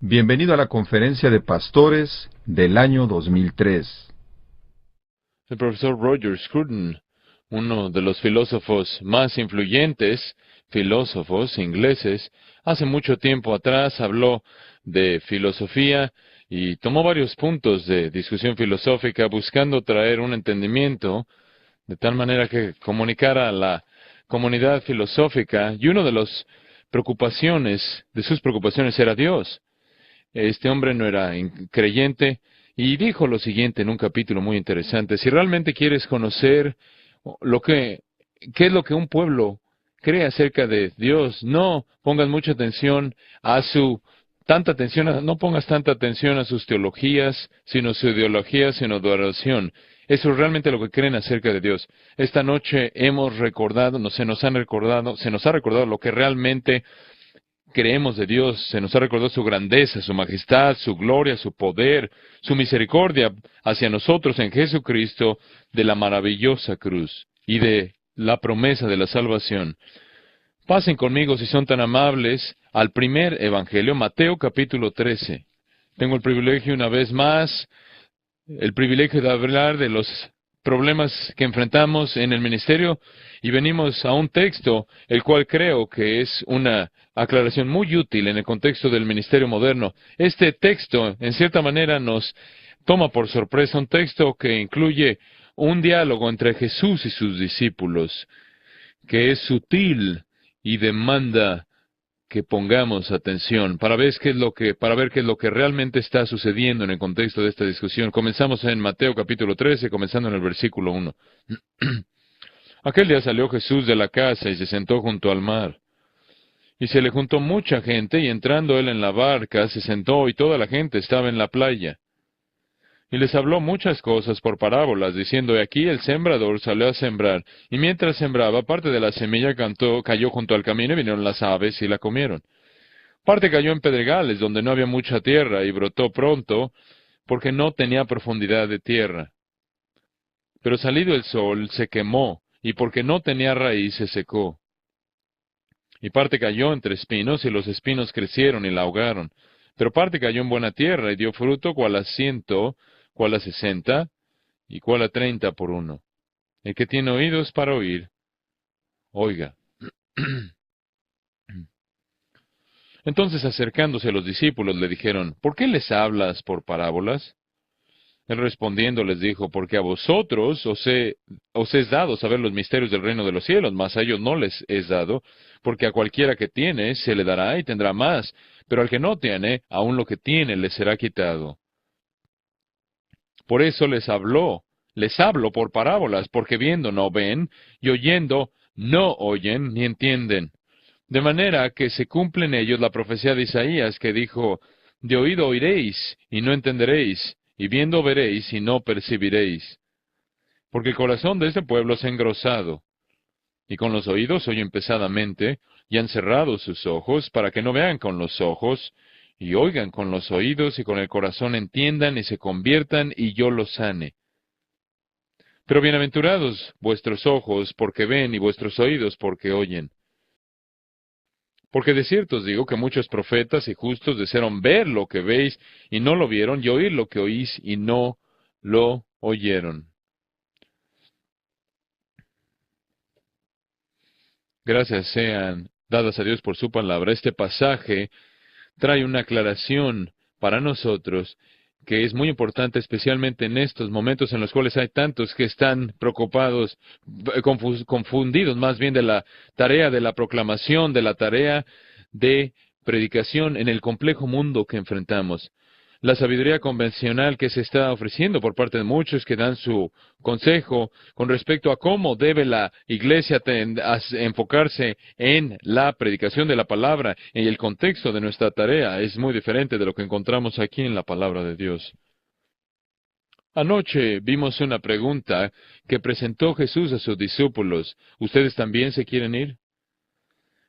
Bienvenido a la conferencia de pastores del año 2003. El profesor Roger Scruton, uno de los filósofos más influyentes, filósofos ingleses, hace mucho tiempo atrás habló de filosofía y tomó varios puntos de discusión filosófica buscando traer un entendimiento de tal manera que comunicara a la comunidad filosófica, y una de las de sus preocupaciones era Dios. Este hombre no era creyente y dijo lo siguiente en un capítulo muy interesante: si realmente quieres conocer lo que, qué es lo que un pueblo cree acerca de Dios, no pongas mucha atención a no pongas tanta atención a sus teologías, sino su ideología, sino adoración. Eso es realmente lo que creen acerca de Dios. Esta noche hemos recordado, se nos ha recordado lo que realmente creemos de Dios. Se nos ha recordado su grandeza, su majestad, su gloria, su poder, su misericordia hacia nosotros en Jesucristo, de la maravillosa cruz y de la promesa de la salvación. Pasen conmigo, si son tan amables, al primer evangelio, Mateo capítulo 13. Tengo el privilegio una vez más, el privilegio de hablar de los problemas que enfrentamos en el ministerio, y venimos a un texto el cual creo que es una aclaración muy útil en el contexto del ministerio moderno. Este texto, en cierta manera, nos toma por sorpresa, un texto que incluye un diálogo entre Jesús y sus discípulos, que es sutil y demanda que pongamos atención para ver qué es lo que realmente está sucediendo en el contexto de esta discusión. Comenzamos en Mateo capítulo 13, comenzando en el versículo 1. Aquel día salió Jesús de la casa y se sentó junto al mar. Y se le juntó mucha gente, y entrando él en la barca, se sentó, y toda la gente estaba en la playa. Y les habló muchas cosas por parábolas, diciendo: He aquí el sembrador salió a sembrar, y mientras sembraba, parte de la semilla cayó junto al camino, y vinieron las aves y la comieron. Parte cayó en pedregales, donde no había mucha tierra, y brotó pronto, porque no tenía profundidad de tierra. Pero salido el sol, se quemó, y porque no tenía raíz, se secó. Y parte cayó entre espinos, y los espinos crecieron y la ahogaron. Pero parte cayó en buena tierra, y dio fruto, cual a 100, cual a 60, y cual a 30 por uno. El que tiene oídos para oír, oiga. Entonces, acercándose a los discípulos, le dijeron: ¿Por qué les hablas por parábolas? Él respondiendo les dijo: Porque a vosotros os es dado saber los misterios del reino de los cielos, mas a ellos no les es dado, porque a cualquiera que tiene se le dará y tendrá más, pero al que no tiene, aun lo que tiene le será quitado. Por eso les hablo por parábolas, porque viendo no ven, y oyendo no oyen ni entienden. De manera que se cumple en ellos la profecía de Isaías, que dijo: De oído oiréis, y no entenderéis, y viendo veréis, y no percibiréis. Porque el corazón de este pueblo se ha engrosado, y con los oídos oyen pesadamente, y han cerrado sus ojos, para que no vean con los ojos, y oigan con los oídos, y con el corazón entiendan, y se conviertan, y yo los sane. Pero bienaventurados vuestros ojos porque ven, y vuestros oídos porque oyen. Porque de cierto os digo que muchos profetas y justos desearon ver lo que veis y no lo vieron, y oír lo que oís y no lo oyeron. Gracias sean dadas a Dios por su palabra. Este pasaje trae una aclaración para nosotros que es muy importante, especialmente en estos momentos en los cuales hay tantos que están preocupados, confundidos más bien de la tarea de la proclamación, de la tarea de predicación en el complejo mundo que enfrentamos. La sabiduría convencional que se está ofreciendo por parte de muchos que dan su consejo con respecto a cómo debe la iglesia enfocarse en la predicación de la palabra y el contexto de nuestra tarea es muy diferente de lo que encontramos aquí en la palabra de Dios. Anoche vimos una pregunta que presentó Jesús a sus discípulos. ¿Ustedes también se quieren ir?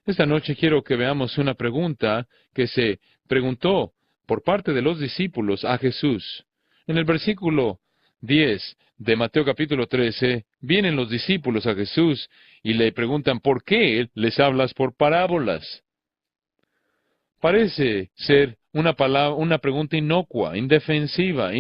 Esta noche quiero que veamos una pregunta que se preguntó por parte de los discípulos a Jesús. En el versículo 10 de Mateo capítulo 13, vienen los discípulos a Jesús y le preguntan: ¿por qué les hablas por parábolas? Parece ser una pregunta inocua, indefensiva,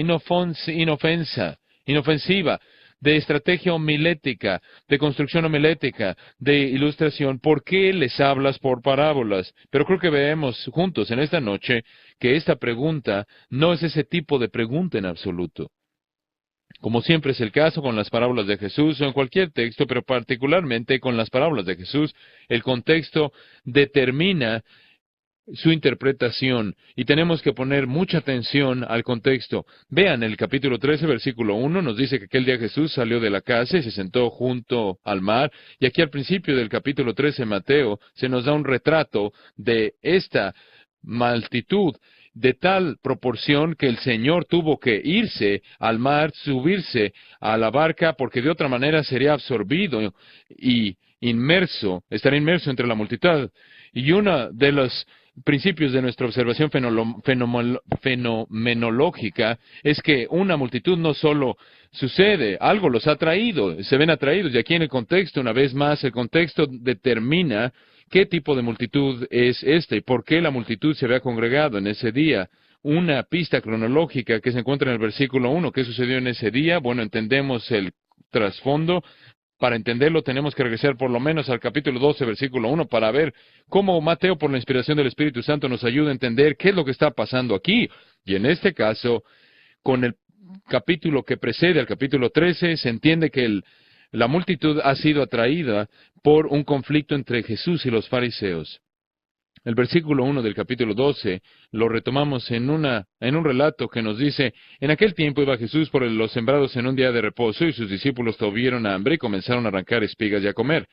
inofensiva, de estrategia homilética, de construcción homilética, de ilustración. ¿Por qué les hablas por parábolas? Pero creo que vemos juntos en esta noche que esta pregunta no es ese tipo de pregunta en absoluto. Como siempre es el caso con las parábolas de Jesús o en cualquier texto, pero particularmente con las parábolas de Jesús, el contexto determina su interpretación, y tenemos que poner mucha atención al contexto. Vean, el capítulo 13, versículo 1, nos dice que aquel día Jesús salió de la casa y se sentó junto al mar, y aquí al principio del capítulo 13, Mateo, se nos da un retrato de esta multitud, de tal proporción que el Señor tuvo que irse al mar, subirse a la barca, porque de otra manera sería absorbido y estaría inmerso entre la multitud. Y uno de los principios de nuestra observación fenomenológica es que una multitud no solo sucede, algo los ha atraído, se ven atraídos, y aquí en el contexto, una vez más, el contexto determina qué tipo de multitud es esta y por qué la multitud se había congregado en ese día. Una pista cronológica que se encuentra en el versículo 1, ¿qué sucedió en ese día? Bueno, entendemos el trasfondo. Para entenderlo tenemos que regresar por lo menos al capítulo 12, versículo 1, para ver cómo Mateo, por la inspiración del Espíritu Santo, nos ayuda a entender qué es lo que está pasando aquí. Y en este caso, con el capítulo que precede al capítulo 13, se entiende que la multitud ha sido atraída por un conflicto entre Jesús y los fariseos. El versículo 1 del capítulo 12 lo retomamos en un relato que nos dice: en aquel tiempo iba Jesús por los sembrados en un día de reposo, y sus discípulos tuvieron hambre y comenzaron a arrancar espigas y a comer.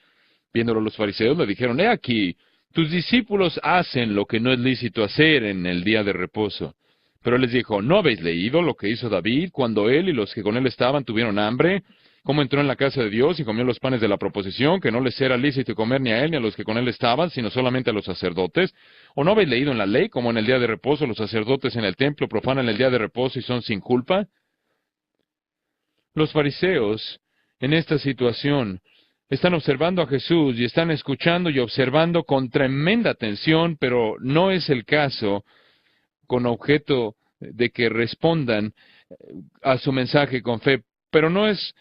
Viéndolo los fariseos le dijeron: he aquí, tus discípulos hacen lo que no es lícito hacer en el día de reposo. Pero él les dijo: ¿no habéis leído lo que hizo David cuando él y los que con él estaban tuvieron hambre? Cómo entró en la casa de Dios y comió los panes de la proposición, que no les era lícito comer ni a él ni a los que con él estaban, sino solamente a los sacerdotes. ¿O no habéis leído en la ley cómo en el día de reposo los sacerdotes en el templo profanan el día de reposo y son sin culpa? Los fariseos, en esta situación, están observando a Jesús y están escuchando y observando con tremenda atención, pero no es el caso con objeto de que respondan a su mensaje con fe, pero no es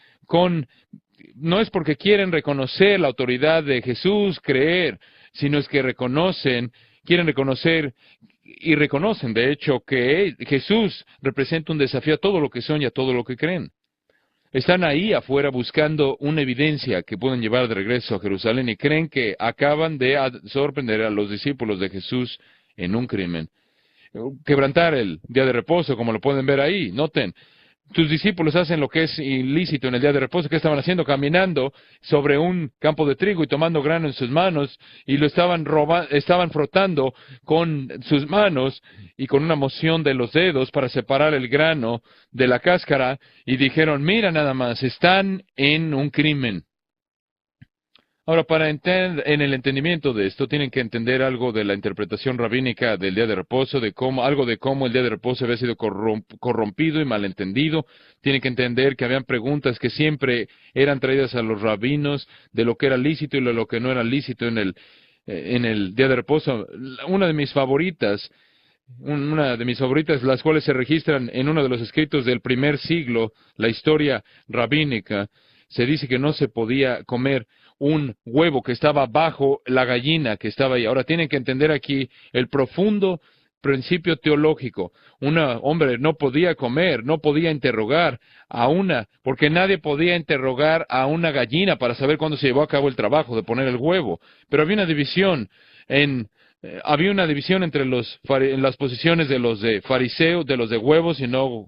porque quieren reconocer la autoridad de Jesús, creer, sino es que quieren reconocer y reconocen, de hecho, que Jesús representa un desafío a todo lo que son y a todo lo que creen. Están ahí afuera buscando una evidencia que pueden llevar de regreso a Jerusalén y creen que acaban de sorprender a los discípulos de Jesús en un crimen. Quebrantar el día de reposo, como lo pueden ver ahí. Noten, tus discípulos hacen lo que es ilícito en el día de reposo. ¿Qué estaban haciendo? Caminando sobre un campo de trigo y tomando grano en sus manos, y lo estaban frotando con sus manos y con una moción de los dedos para separar el grano de la cáscara, y dijeron: mira nada más, están en un crimen. Ahora, en el entendimiento de esto, tienen que entender algo de la interpretación rabínica del día de reposo, algo de cómo el día de reposo había sido corrompido y malentendido. Tienen que entender que habían preguntas que siempre eran traídas a los rabinos de lo que era lícito y de lo que no era lícito en el día de reposo. Una de mis favoritas, las cuales se registran en uno de los escritos del primer siglo, la historia rabínica, se dice que no se podía comer un huevo que estaba bajo la gallina que estaba ahí. Ahora tienen que entender aquí el profundo principio teológico. Un hombre no podía comer, no podía interrogar porque nadie podía interrogar a una gallina para saber cuándo se llevó a cabo el trabajo de poner el huevo. Pero había una división en las posiciones de los de fariseos, de los de huevos y no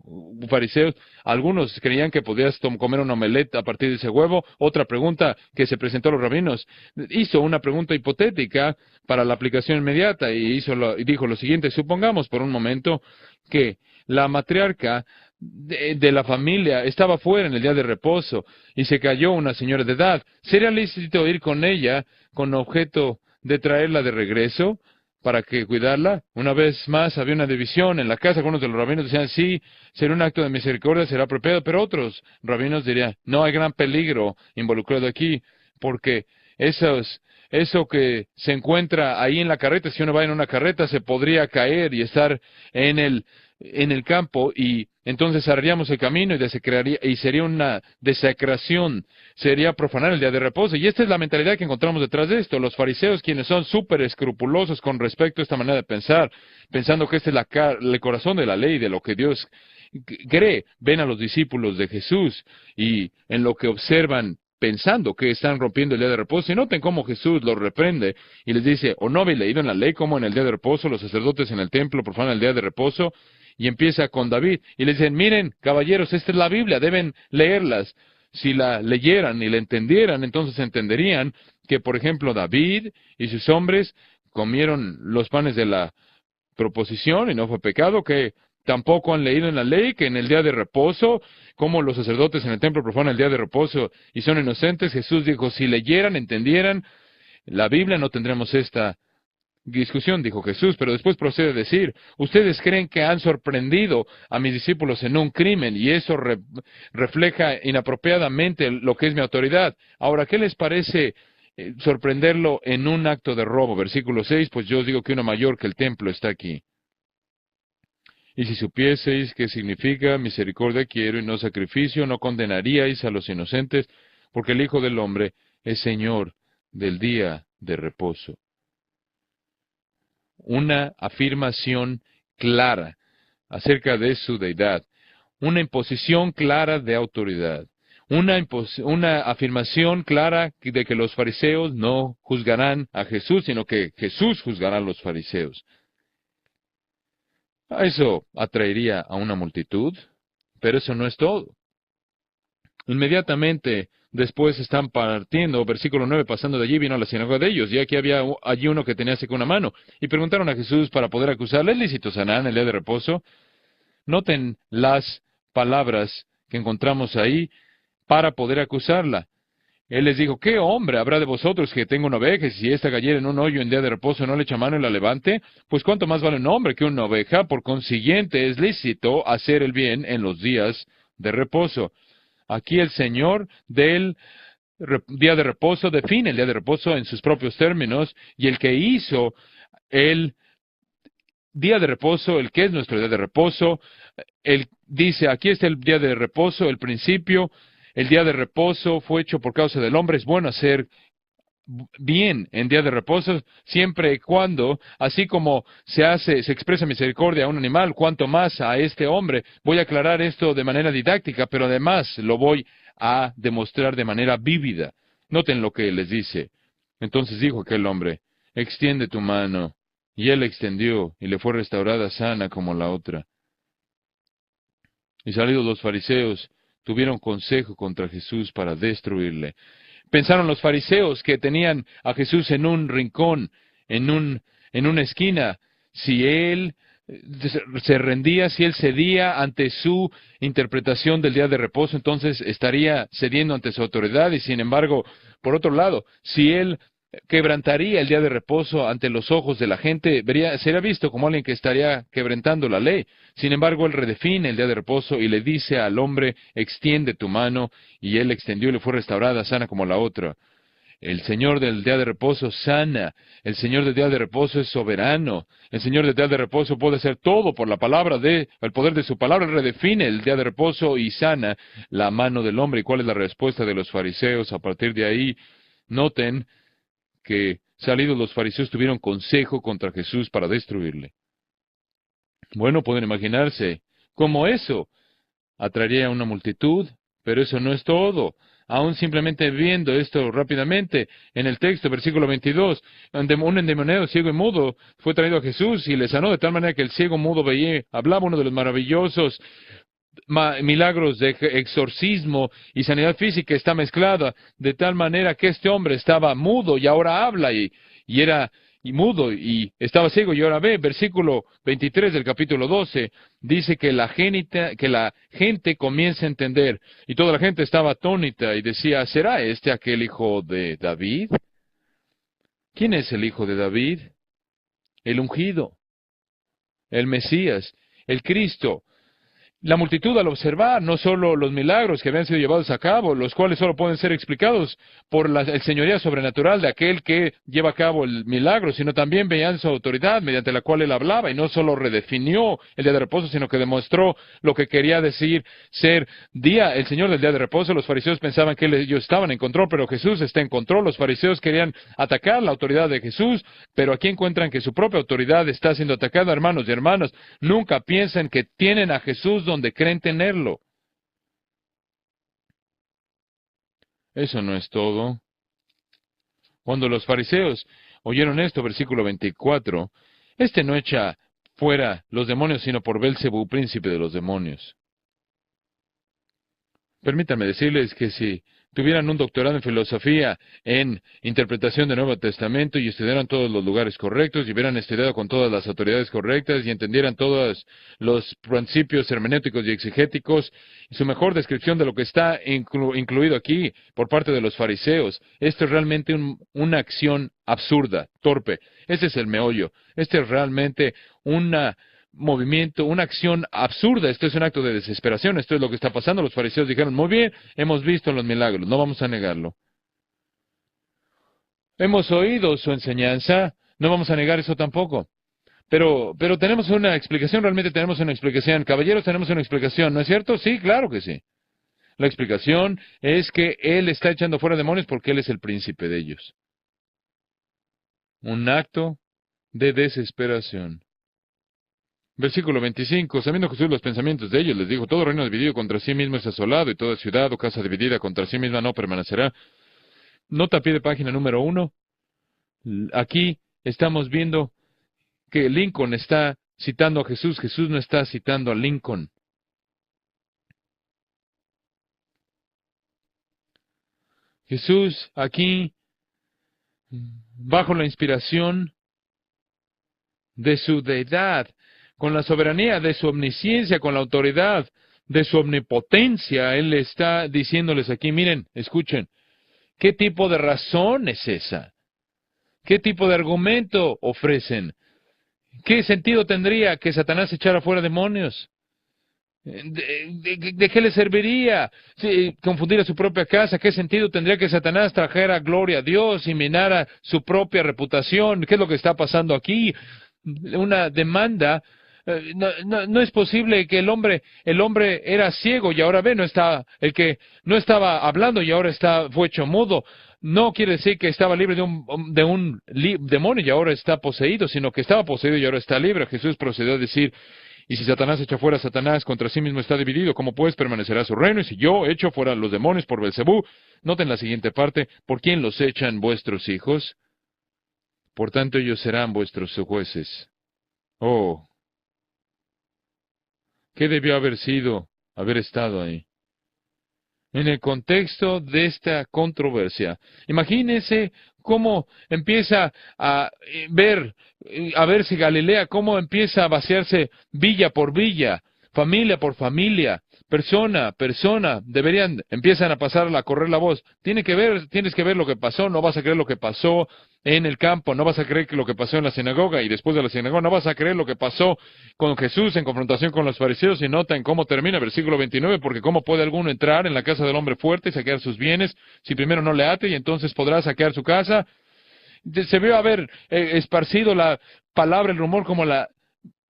fariseos. Algunos creían que podías comer una omelette a partir de ese huevo. Otra pregunta que se presentó a los rabinos, hizo una pregunta hipotética para la aplicación inmediata y dijo lo siguiente: supongamos por un momento que la matriarca de la familia estaba fuera en el día de reposo y se cayó una señora de edad. ¿Sería lícito ir con ella con objeto de traerla de regreso para que cuidarla? Una vez más había una división en la casa. Algunos de los rabinos decían: sí, será un acto de misericordia, será apropiado, pero otros rabinos dirían: no, hay gran peligro involucrado aquí, porque esos eso que se encuentra ahí en la carreta, si uno va en una carreta, se podría caer y estar en el campo, y entonces haríamos el camino y y sería una desecración, sería profanar el día de reposo. Y esta es la mentalidad que encontramos detrás de esto. Los fariseos, quienes son súper escrupulosos con respecto a esta manera de pensar, pensando que este es el corazón de la ley, de lo que Dios cree, ven a los discípulos de Jesús y en lo que observan, pensando que están rompiendo el día de reposo, y noten cómo Jesús los reprende y les dice: ¿o no habéis leído en la ley cómo en el día de reposo los sacerdotes en el templo profanan el día de reposo? Y empieza con David, y les dicen: miren, caballeros, esta es la Biblia, deben leerlas. Si la leyeran y la entendieran, entonces entenderían que, por ejemplo, David y sus hombres comieron los panes de la proposición y no fue pecado, que tampoco han leído en la ley que en el día de reposo, como los sacerdotes en el templo profanan el día de reposo y son inocentes. Jesús dijo: si leyeran, entendieran la Biblia, no tendremos esta discusión, dijo Jesús. Pero después procede a decir: ustedes creen que han sorprendido a mis discípulos en un crimen, y eso refleja inapropiadamente lo que es mi autoridad. Ahora, ¿qué les parece sorprenderlo en un acto de robo? Versículo 6: pues yo os digo que uno mayor que el templo está aquí. Y si supieseis qué significa misericordia quiero y no sacrificio, no condenaríais a los inocentes, porque el Hijo del Hombre es Señor del día de reposo. Una afirmación clara acerca de su deidad, una imposición clara de autoridad, una afirmación clara de que los fariseos no juzgarán a Jesús, sino que Jesús juzgará a los fariseos. Eso atraería a una multitud, pero eso no es todo. Inmediatamente después están partiendo, versículo 9, pasando de allí vino a la sinagoga de ellos, y aquí había allí uno que tenía seca una mano, y preguntaron a Jesús para poder acusarle: ¿es lícito sanar en el día de reposo? Noten las palabras que encontramos ahí para poder acusarla. Él les dijo: ¿qué hombre habrá de vosotros que tenga una oveja, y si ésta cayera en un hoyo en día de reposo no le echa mano y la levante? Pues cuánto más vale un hombre que una oveja. Por consiguiente es lícito hacer el bien en los días de reposo. Aquí el Señor del día de reposo define el día de reposo en sus propios términos, y el que hizo el día de reposo, el que es nuestro día de reposo, él dice: aquí está el día de reposo, el principio. El día de reposo fue hecho por causa del hombre. Es bueno hacer bien en día de reposo, siempre y cuando, así como se expresa misericordia a un animal, cuanto más a este hombre. Voy a aclarar esto de manera didáctica, pero además lo voy a demostrar de manera vívida. Noten lo que les dice. Entonces dijo aquel hombre: extiende tu mano. Y él extendió, y le fue restaurada sana como la otra. Y salidos los fariseos, tuvieron consejo contra Jesús para destruirle. Pensaron los fariseos que tenían a Jesús en un rincón, en una esquina. Si él se rendía, si él cedía ante su interpretación del día de reposo, entonces estaría cediendo ante su autoridad. Y sin embargo, por otro lado, si él quebrantaría el día de reposo ante los ojos de la gente, sería visto como alguien que estaría quebrantando la ley. Sin embargo, él redefine el día de reposo y le dice al hombre: extiende tu mano, y él extendió y le fue restaurada sana como la otra. El Señor del día de reposo sana. El Señor del día de reposo es soberano. El Señor del día de reposo puede hacer todo por la palabra el poder de su palabra. Él redefine el día de reposo y sana la mano del hombre. ¿Y cuál es la respuesta de los fariseos a partir de ahí? Noten que salidos los fariseos tuvieron consejo contra Jesús para destruirle. Bueno, pueden imaginarse cómo eso atraería a una multitud, pero eso no es todo. Aún simplemente viendo esto rápidamente, en el texto, versículo 22, un endemoniado ciego y mudo fue traído a Jesús y le sanó de tal manera que el ciego mudo veía, hablaba. Uno de los maravillosos milagros de exorcismo y sanidad física está mezclada, de tal manera que este hombre estaba mudo y ahora habla, y era mudo y estaba ciego y ahora ve. Versículo 23 del capítulo 12 dice que la gente comienza a entender, y toda la gente estaba atónita y decía: ¿será este aquel hijo de David? ¿Quién es el hijo de David? El ungido, el Mesías, el Cristo. La multitud al observar no solo los milagros que habían sido llevados a cabo, los cuales solo pueden ser explicados por el señorío sobrenatural de aquel que lleva a cabo el milagro, sino también veían su autoridad mediante la cual él hablaba, y no solo redefinió el día de reposo, sino que demostró lo que quería decir ser el Señor del día de reposo. Los fariseos pensaban que ellos estaban en control, pero Jesús está en control. Los fariseos querían atacar la autoridad de Jesús, pero aquí encuentran que su propia autoridad está siendo atacada. Hermanos y hermanas, nunca piensen que tienen a Jesús donde creen tenerlo. Eso no es todo. Cuando los fariseos oyeron esto, versículo 24, este no echa fuera los demonios, sino por Belcebú, príncipe de los demonios. Permítanme decirles que si tuvieran un doctorado en filosofía, en interpretación del Nuevo Testamento, y estudiaran todos los lugares correctos, y hubieran estudiado con todas las autoridades correctas, y entendieran todos los principios hermenéuticos y exegéticos, su mejor descripción de lo que está incluido aquí por parte de los fariseos, esto es realmente una acción absurda, torpe. Ese es el meollo. Este es realmente una una acción absurda. Esto es un acto de desesperación. Esto es lo que está pasando. Los fariseos dijeron, muy bien, hemos visto los milagros, no vamos a negarlo. Hemos oído su enseñanza, no vamos a negar eso tampoco. Pero tenemos una explicación, realmente tenemos una explicación. Caballeros, tenemos una explicación, ¿no es cierto? Sí, claro que sí. La explicación es que Él está echando fuera demonios porque Él es el príncipe de ellos. Un acto de desesperación. Versículo 25. Sabiendo Jesús los pensamientos de ellos, les dijo, todo reino dividido contra sí mismo es asolado, y toda ciudad o casa dividida contra sí misma no permanecerá. Nota a pie de página número 1. Aquí estamos viendo que Lincoln está citando a Jesús. Jesús no está citando a Lincoln. Jesús aquí, bajo la inspiración de su deidad, con la soberanía de su omnisciencia, con la autoridad de su omnipotencia, Él está diciéndoles aquí, miren, escuchen, ¿qué tipo de razón es esa? ¿Qué tipo de argumento ofrecen? ¿Qué sentido tendría que Satanás echara fuera demonios? ¿De qué le serviría confundir a su propia casa? ¿Qué sentido tendría que Satanás trajera gloria a Dios y minara su propia reputación? ¿Qué es lo que está pasando aquí? Una demanda. No es posible que el hombre era ciego y ahora ve, el que no estaba hablando y ahora fue hecho mudo. No quiere decir que estaba libre de un demonio y ahora está poseído, sino que estaba poseído y ahora está libre. Jesús procedió a decir, y si Satanás echa fuera a Satanás, contra sí mismo está dividido, ¿cómo pues permanecerá su reino? Y si yo echo fuera los demonios por Belcebú, noten la siguiente parte, ¿por quién los echan vuestros hijos? Por tanto ellos serán vuestros jueces. Oh, ¿qué debió haber estado ahí? En el contexto de esta controversia, imagínense cómo empieza a verse Galilea, cómo empieza a vaciarse villa por villa, familia por familia, persona, empiezan a correr la voz. Tienes que ver lo que pasó, no vas a creer lo que pasó en el campo, no vas a creer lo que pasó en la sinagoga, y después de la sinagoga no vas a creer lo que pasó con Jesús en confrontación con los fariseos, y notan cómo termina, versículo 29, porque cómo puede alguno entrar en la casa del hombre fuerte y saquear sus bienes, si primero no le ate, y entonces podrá saquear su casa. Se vio haber esparcido la palabra, el rumor, como la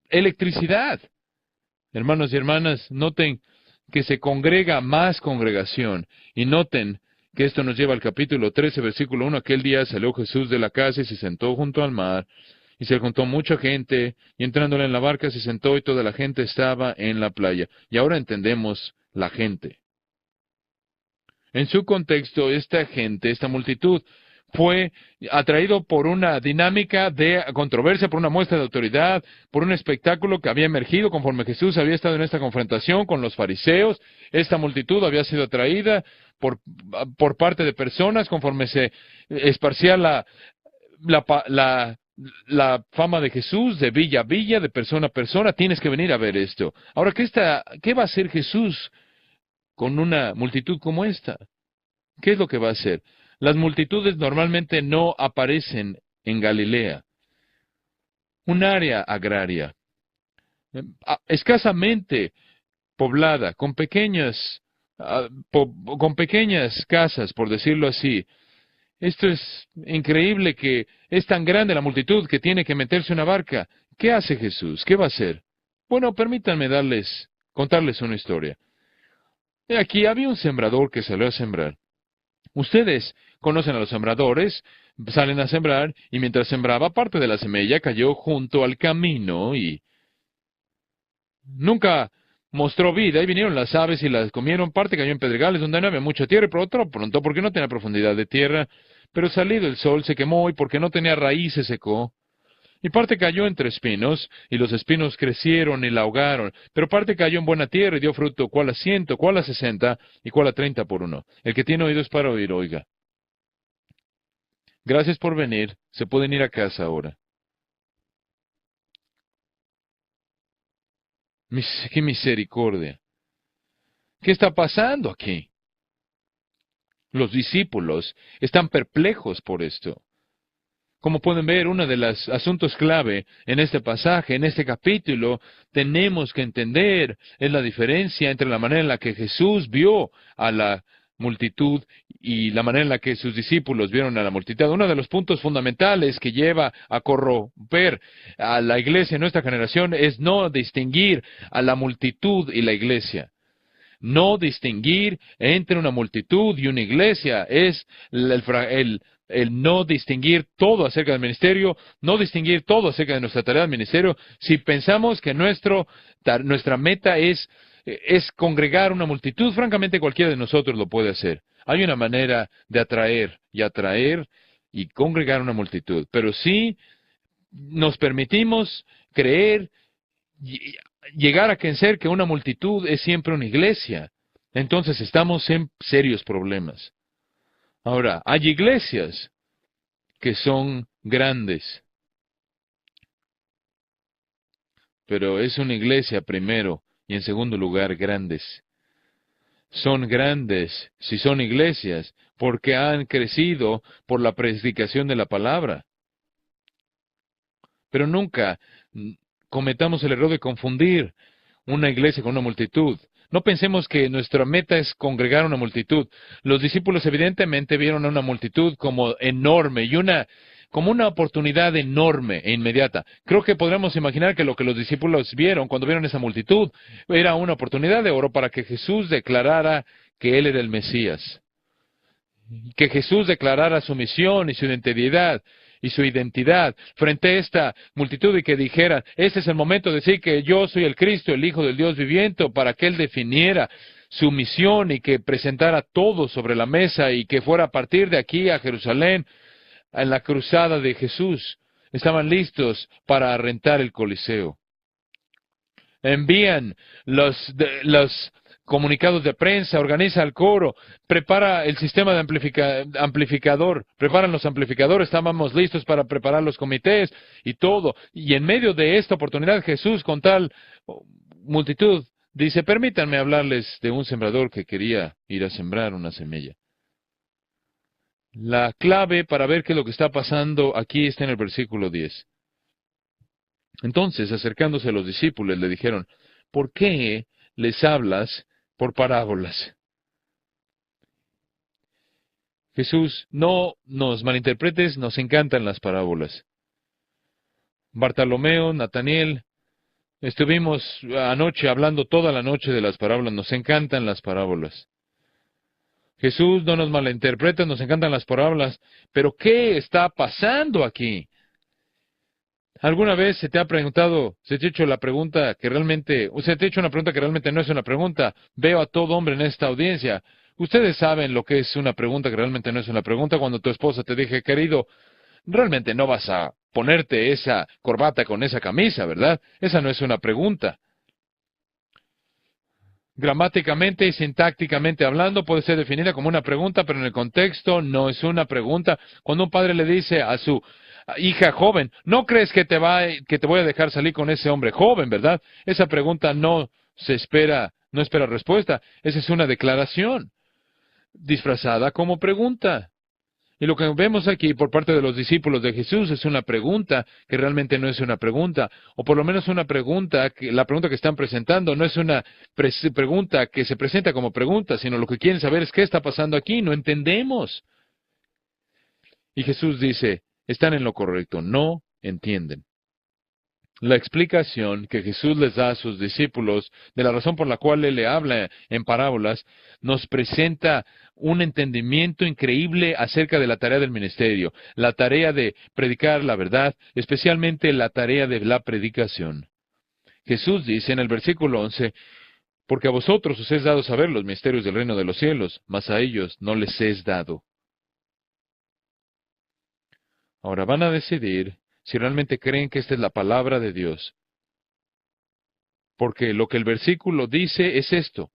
electricidad. Hermanos y hermanas, noten que se congrega más congregación, y noten que esto nos lleva al capítulo 13, versículo 1. Aquel día salió Jesús de la casa y se sentó junto al mar, y se juntó mucha gente, y entrándole en la barca se sentó, y toda la gente estaba en la playa. Y ahora entendemos la gente. En su contexto, esta gente, esta multitud, fue atraído por una dinámica de controversia, por una muestra de autoridad, por un espectáculo que había emergido conforme Jesús había estado en esta confrontación con los fariseos. Esta multitud había sido atraída por parte de personas conforme se esparcía la fama de Jesús de villa a villa, de persona a persona. Tienes que venir a ver esto. Ahora, ¿qué va a hacer Jesús con una multitud como esta? ¿Qué es lo que va a hacer? Las multitudes normalmente no aparecen en Galilea, un área agraria. Escasamente poblada, con pequeñas casas, por decirlo así. Esto es increíble que es tan grande la multitud que tiene que meterse en una barca. ¿Qué hace Jesús? ¿Qué va a hacer? Bueno, permítanme contarles una historia. Aquí había un sembrador que salió a sembrar. Ustedes conocen a los sembradores, salen a sembrar, y mientras sembraba, parte de la semilla cayó junto al camino y nunca mostró vida, y vinieron las aves y las comieron. Parte cayó en pedregales donde no había mucha tierra, y por otro pronto, porque no tenía profundidad de tierra, pero salido el sol se quemó, y porque no tenía raíz se secó. Y parte cayó entre espinos, y los espinos crecieron y la ahogaron. Pero parte cayó en buena tierra y dio fruto, cuál a 100, cuál a 60, y cuál a 30 por uno. El que tiene oídos para oír, oiga. Gracias por venir. Se pueden ir a casa ahora. ¡Qué misericordia! ¿Qué está pasando aquí? Los discípulos están perplejos por esto. Como pueden ver, uno de los asuntos clave en este pasaje, en este capítulo, tenemos que entender es la diferencia entre la manera en la que Jesús vio a la multitud y la manera en la que sus discípulos vieron a la multitud. Uno de los puntos fundamentales que lleva a corromper a la iglesia en nuestra generación es no distinguir a la multitud y la iglesia. No distinguir entre una multitud y una iglesia es el no distinguir todo acerca del ministerio, no distinguir todo acerca de nuestra tarea del ministerio. Si pensamos que nuestra meta es congregar una multitud, francamente cualquiera de nosotros lo puede hacer. Hay una manera de atraer y congregar una multitud, pero si nos permitimos creer llegar a pensar que una multitud es siempre una iglesia, entonces estamos en serios problemas. Ahora, hay iglesias que son grandes, pero es una iglesia primero y en segundo lugar grandes. Son grandes si son iglesias porque han crecido por la predicación de la palabra. Pero nunca cometamos el error de confundir una iglesia con una multitud. No pensemos que nuestra meta es congregar una multitud. Los discípulos evidentemente vieron a una multitud como enorme y como una oportunidad enorme e inmediata. Creo que podremos imaginar que lo que los discípulos vieron cuando vieron esa multitud era una oportunidad de oro para que Jesús declarara que Él era el Mesías. Que Jesús declarara su misión y su identidad frente a esta multitud y que dijera, este es el momento de decir que yo soy el Cristo, el Hijo del Dios viviente, para que Él definiera su misión y que presentara todo sobre la mesa y que fuera a partir de aquí a Jerusalén, en la cruzada de Jesús. Estaban listos para rentar el Coliseo. Envían los comunicados de prensa, organiza el coro, prepara el sistema de amplificador, preparan los amplificadores, estábamos listos para preparar los comités y todo. Y en medio de esta oportunidad, Jesús, con tal multitud, dice, permítanme hablarles de un sembrador que quería ir a sembrar una semilla. La clave para ver qué es lo que está pasando aquí está en el versículo 10. Entonces, acercándose a los discípulos, le dijeron, ¿por qué les hablas por parábolas? Jesús, no nos malinterpretes, nos encantan las parábolas. Bartolomeo, Nataniel, estuvimos anoche hablando toda la noche de las parábolas, nos encantan las parábolas. Jesús, no nos malinterpretes, nos encantan las parábolas, pero ¿qué está pasando aquí? ¿Alguna vez se te ha preguntado, se te ha hecho la pregunta que realmente, o se te ha hecho una pregunta que realmente no es una pregunta? Veo a todo hombre en esta audiencia. Ustedes saben lo que es una pregunta que realmente no es una pregunta cuando tu esposa te dice, querido, realmente no vas a ponerte esa corbata con esa camisa, ¿verdad? Esa no es una pregunta. Gramáticamente y sintácticamente hablando puede ser definida como una pregunta, pero en el contexto no es una pregunta. Cuando un padre le dice a su hija joven, ¿no crees que te voy a dejar salir con ese hombre joven, verdad? Esa pregunta no espera respuesta. Esa es una declaración disfrazada como pregunta. Y lo que vemos aquí por parte de los discípulos de Jesús es una pregunta que realmente no es una pregunta, o por lo menos una pregunta, que la pregunta que están presentando no es una pregunta que se presenta como pregunta, sino lo que quieren saber es qué está pasando aquí, no entendemos. Y Jesús dice, están en lo correcto, no entienden. La explicación que Jesús les da a sus discípulos de la razón por la cual Él le habla en parábolas nos presenta un entendimiento increíble acerca de la tarea del ministerio, la tarea de predicar la verdad, especialmente la tarea de la predicación. Jesús dice en el versículo 11, porque a vosotros os es dado saber los misterios del reino de los cielos, mas a ellos no les es dado. Ahora van a decidir si realmente creen que esta es la palabra de Dios. Porque lo que el versículo dice es esto,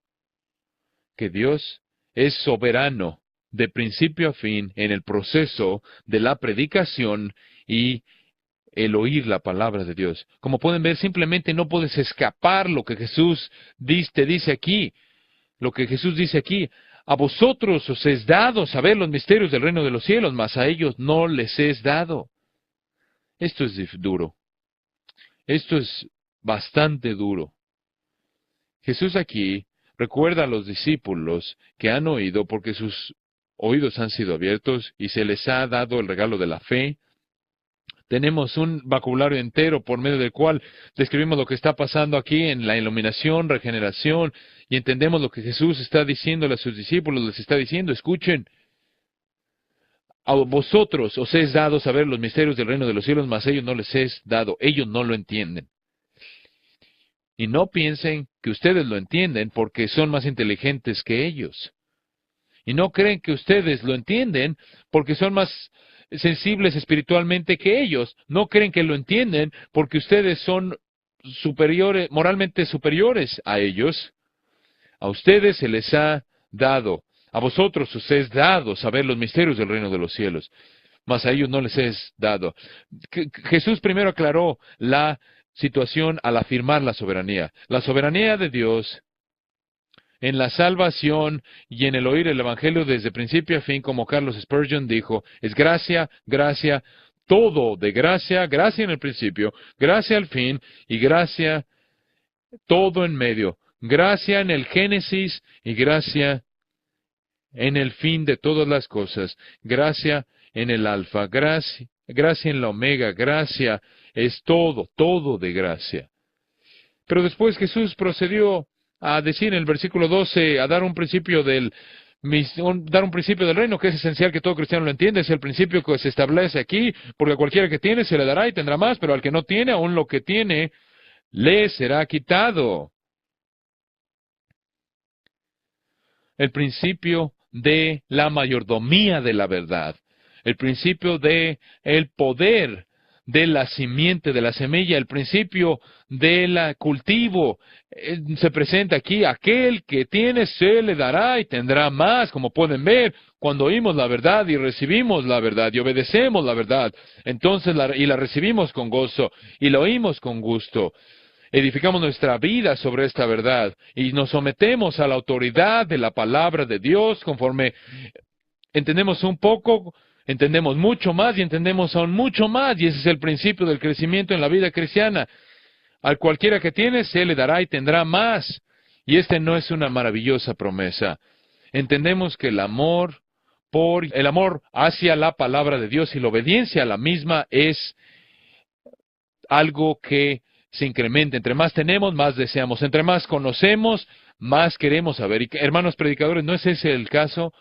que Dios es soberano de principio a fin en el proceso de la predicación y el oír la palabra de Dios. Como pueden ver, simplemente no puedes escapar lo que Jesús te dice aquí. Lo que Jesús dice aquí, a vosotros os es dado saber los misterios del reino de los cielos, mas a ellos no les es dado. Esto es duro. Esto es bastante duro. Jesús aquí recuerda a los discípulos que han oído porque sus oídos han sido abiertos y se les ha dado el regalo de la fe. Tenemos un vocabulario entero por medio del cual describimos lo que está pasando aquí en la iluminación, regeneración, y entendemos lo que Jesús está diciéndole a sus discípulos. Les está diciendo, escuchen, a vosotros os es dado saber los misterios del reino de los cielos, mas a ellos no les es dado. Ellos no lo entienden. Y no piensen que ustedes lo entienden porque son más inteligentes que ellos. Y no creen que ustedes lo entienden porque son más sensibles espiritualmente que ellos. No creen que lo entienden porque ustedes son superiores, moralmente superiores a ellos. A ustedes se les ha dado, a vosotros os es dado saber los misterios del reino de los cielos, mas a ellos no les es dado. Jesús primero aclaró la situación al afirmar la soberanía. La soberanía de Dios en la salvación y en el oír el Evangelio desde principio a fin, como Carlos Spurgeon dijo, es gracia, gracia, todo de gracia, gracia en el principio, gracia al fin y gracia todo en medio. Gracia en el Génesis y gracia en el fin de todas las cosas. Gracia en el Alfa, gracia en la Omega, gracia es todo, todo de gracia. Pero después Jesús procedió a decir en el versículo 12, a dar un principio del reino, que es esencial que todo cristiano lo entienda, es el principio que se establece aquí, porque a cualquiera que tiene se le dará y tendrá más, pero al que no tiene, aún lo que tiene, le será quitado. El principio de la mayordomía de la verdad, el principio de el poder de la simiente, de la semilla, el principio del cultivo, se presenta aquí, aquel que tiene se le dará y tendrá más, como pueden ver, cuando oímos la verdad y recibimos la verdad y obedecemos la verdad, entonces la recibimos con gozo y la oímos con gusto. Edificamos nuestra vida sobre esta verdad y nos sometemos a la autoridad de la palabra de Dios conforme entendemos un poco, entendemos mucho más y entendemos aún mucho más. Y ese es el principio del crecimiento en la vida cristiana. Al cualquiera que tiene, se le dará y tendrá más. Y esta no es una maravillosa promesa. Entendemos que el amor hacia la palabra de Dios y la obediencia a la misma es algo que se incrementa. Entre más tenemos, más deseamos. Entre más conocemos, más queremos saber. Y hermanos predicadores, ¿no es ese el caso?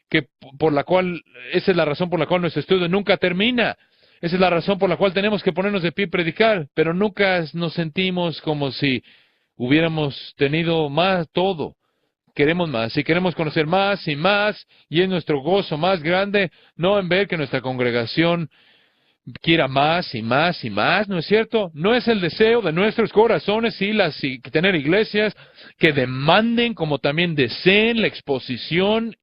Esa es la razón por la cual nuestro estudio nunca termina. Esa es la razón por la cual tenemos que ponernos de pie y predicar, pero nunca nos sentimos como si hubiéramos tenido más todo. Queremos más, y queremos conocer más, y es nuestro gozo más grande, no en ver que nuestra congregación quiera más y más y más, ¿no es cierto? No es el deseo de nuestros corazones y tener iglesias que demanden como también deseen la exposición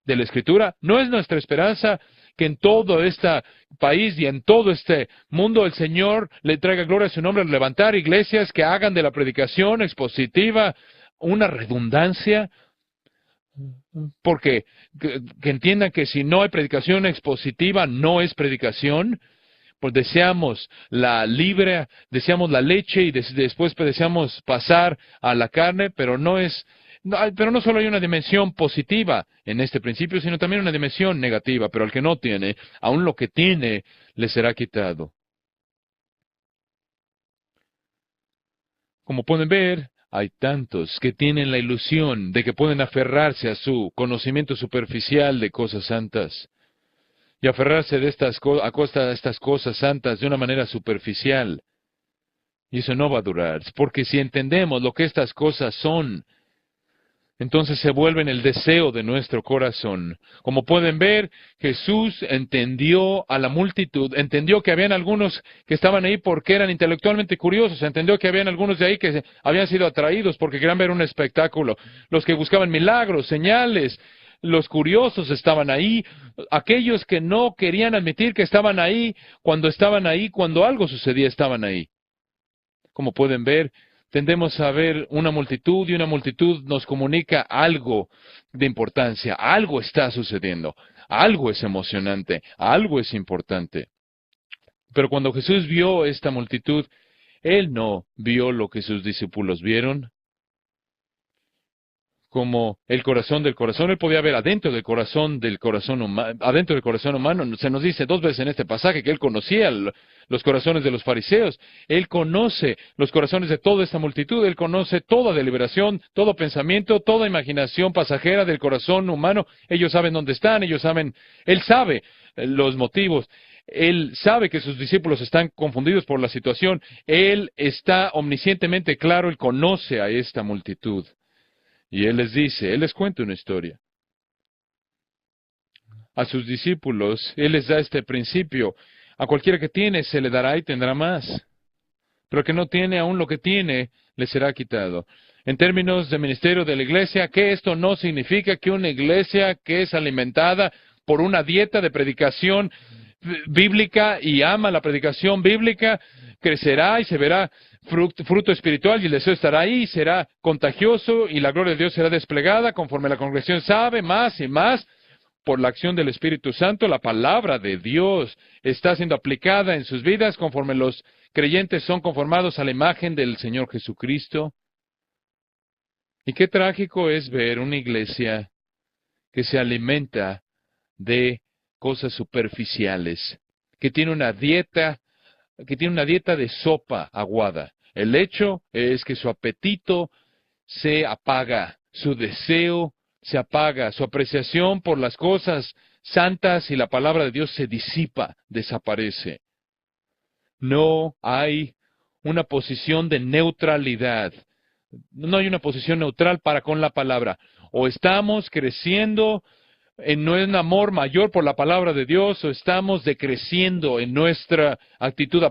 de la Escritura. No es nuestra esperanza que en todo este país y en todo este mundo el Señor le traiga gloria a su nombre al levantar iglesias que hagan de la predicación expositiva una redundancia. Porque que entiendan que si no hay predicación expositiva, no es predicación. Pues deseamos la libre, deseamos la leche y después deseamos pasar a la carne, pero pero no solo hay una dimensión positiva en este principio, sino también una dimensión negativa. Pero al que no tiene, aún lo que tiene, le será quitado. Como pueden ver, hay tantos que tienen la ilusión de que pueden aferrarse a su conocimiento superficial de cosas santas y aferrarse a costa de estas cosas santas de una manera superficial. Y eso no va a durar, porque si entendemos lo que estas cosas son, entonces se vuelven el deseo de nuestro corazón. Como pueden ver, Jesús entendió a la multitud, entendió que habían algunos que estaban ahí porque eran intelectualmente curiosos, entendió que habían algunos de ahí que habían sido atraídos porque querían ver un espectáculo, los que buscaban milagros, señales, los curiosos estaban ahí, aquellos que no querían admitir que estaban ahí, cuando algo sucedía, estaban ahí. Como pueden ver, tendemos a ver una multitud y una multitud nos comunica algo de importancia, algo está sucediendo, algo es emocionante, algo es importante. Pero cuando Jesús vio esta multitud, Él no vio lo que sus discípulos vieron, como el corazón del corazón. Él podía ver adentro del corazón humano. Se nos dice 2 veces en este pasaje que Él conocía los corazones de los fariseos. Él conoce los corazones de toda esta multitud. Él conoce toda deliberación, todo pensamiento, toda imaginación pasajera del corazón humano. Ellos saben dónde están, Él sabe los motivos. Él sabe que sus discípulos están confundidos por la situación. Él está omniscientemente claro, Él conoce a esta multitud. Y Él les cuenta una historia. A sus discípulos, Él les da este principio. A cualquiera que tiene, se le dará y tendrá más. Pero que no tiene, aún lo que tiene, le será quitado. En términos de ministerio de la iglesia, que esto no significa que una iglesia que es alimentada por una dieta de predicación bíblica y ama la predicación bíblica, crecerá y se verá fruto espiritual y el deseo estará ahí, será contagioso y la gloria de Dios será desplegada conforme la congregación sabe más y más por la acción del Espíritu Santo. La palabra de Dios está siendo aplicada en sus vidas conforme los creyentes son conformados a la imagen del Señor Jesucristo. Y qué trágico es ver una iglesia que se alimenta de cosas superficiales, que tiene una dieta de sopa aguada. El hecho es que su apetito se apaga, su deseo se apaga, su apreciación por las cosas santas y la palabra de Dios se disipa, desaparece. No hay una posición de neutralidad. No hay una posición neutral para con la palabra. O estamos creciendo en un amor mayor por la palabra de Dios, o estamos decreciendo en nuestra actitud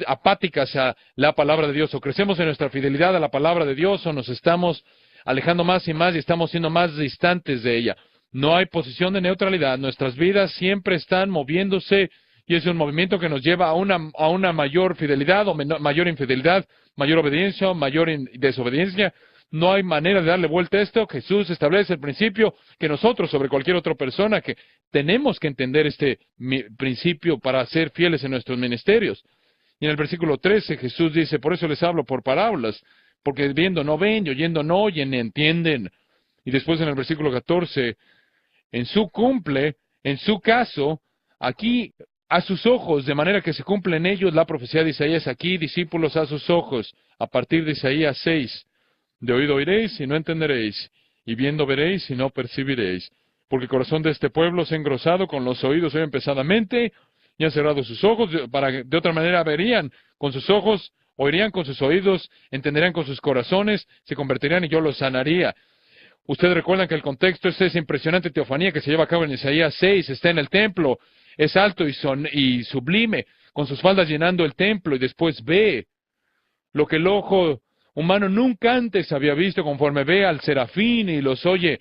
apática hacia la palabra de Dios, o crecemos en nuestra fidelidad a la palabra de Dios, o nos estamos alejando más y más y estamos siendo más distantes de ella. No hay posición de neutralidad. Nuestras vidas siempre están moviéndose y es un movimiento que nos lleva a una mayor fidelidad o mayor infidelidad, mayor obediencia o mayor desobediencia. No hay manera de darle vuelta a esto. Jesús establece el principio que nosotros, sobre cualquier otra persona, que tenemos que entender este principio para ser fieles en nuestros ministerios. Y en el versículo 13 Jesús dice, por eso les hablo por parábolas, porque viendo no ven, y oyendo no oyen, ni entienden. Y después en el versículo 14, en su caso, aquí a sus ojos, de manera que se cumple en ellos la profecía de Isaías, aquí, discípulos a sus ojos, a partir de Isaías 6. De oído oiréis y no entenderéis, y viendo veréis y no percibiréis. Porque el corazón de este pueblo se ha engrosado, con los oídos oyen pesadamente, y han cerrado sus ojos, para que de otra manera verían con sus ojos, oirían con sus oídos, entenderían con sus corazones, se convertirían y yo los sanaría. Ustedes recuerdan que el contexto es esa impresionante teofanía que se lleva a cabo en Isaías 6, está en el templo, es alto y sublime, con sus faldas llenando el templo, y después ve lo que el ojo humano nunca antes había visto, conforme ve al serafín y los oye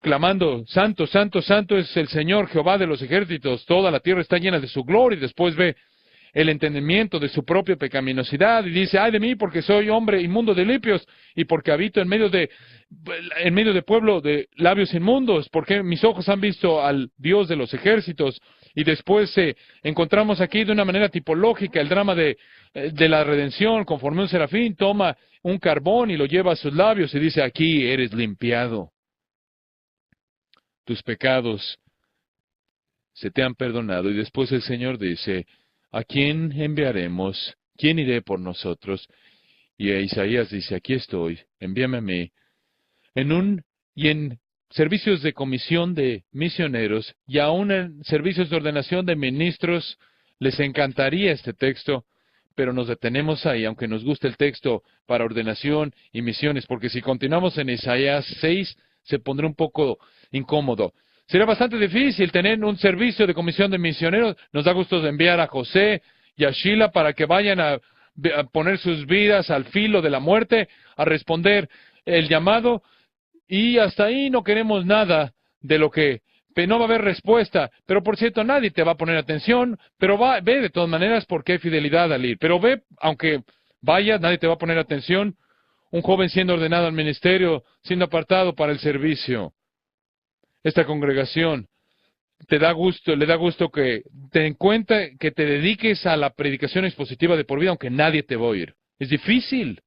clamando, santo, santo, santo es el Señor Jehová de los ejércitos, toda la tierra está llena de su gloria, y después ve el entendimiento de su propia pecaminosidad y dice, ay de mí porque soy hombre inmundo de labios y porque habito en medio de pueblo de labios inmundos, porque mis ojos han visto al Dios de los ejércitos. Y después encontramos aquí de una manera tipológica el drama de la redención, conforme un serafín toma un carbón y lo lleva a sus labios y dice, aquí eres limpiado. Tus pecados se te han perdonado. Y después el Señor dice, ¿a quién enviaremos? ¿Quién iré por nosotros? Y Isaías dice, aquí estoy, envíame a mí. En servicios de comisión de misioneros y aún en servicios de ordenación de ministros, les encantaría este texto, pero nos detenemos ahí, aunque nos guste el texto para ordenación y misiones, porque si continuamos en Isaías 6, se pondrá un poco incómodo. Será bastante difícil tener un servicio de comisión de misioneros. Nos da gusto de enviar a José y a Sheila para que vayan a poner sus vidas al filo de la muerte, a responder el llamado, y hasta ahí no queremos nada de lo que no va a haber respuesta. Pero por cierto, nadie te va a poner atención, pero ve de todas maneras porque hay fidelidad al ir. Pero ve, aunque vayas, nadie te va a poner atención. Un joven siendo ordenado al ministerio, siendo apartado para el servicio. Esta congregación le da gusto que te den cuenta que te dediques a la predicación expositiva de por vida, aunque nadie te va a oír. Es difícil.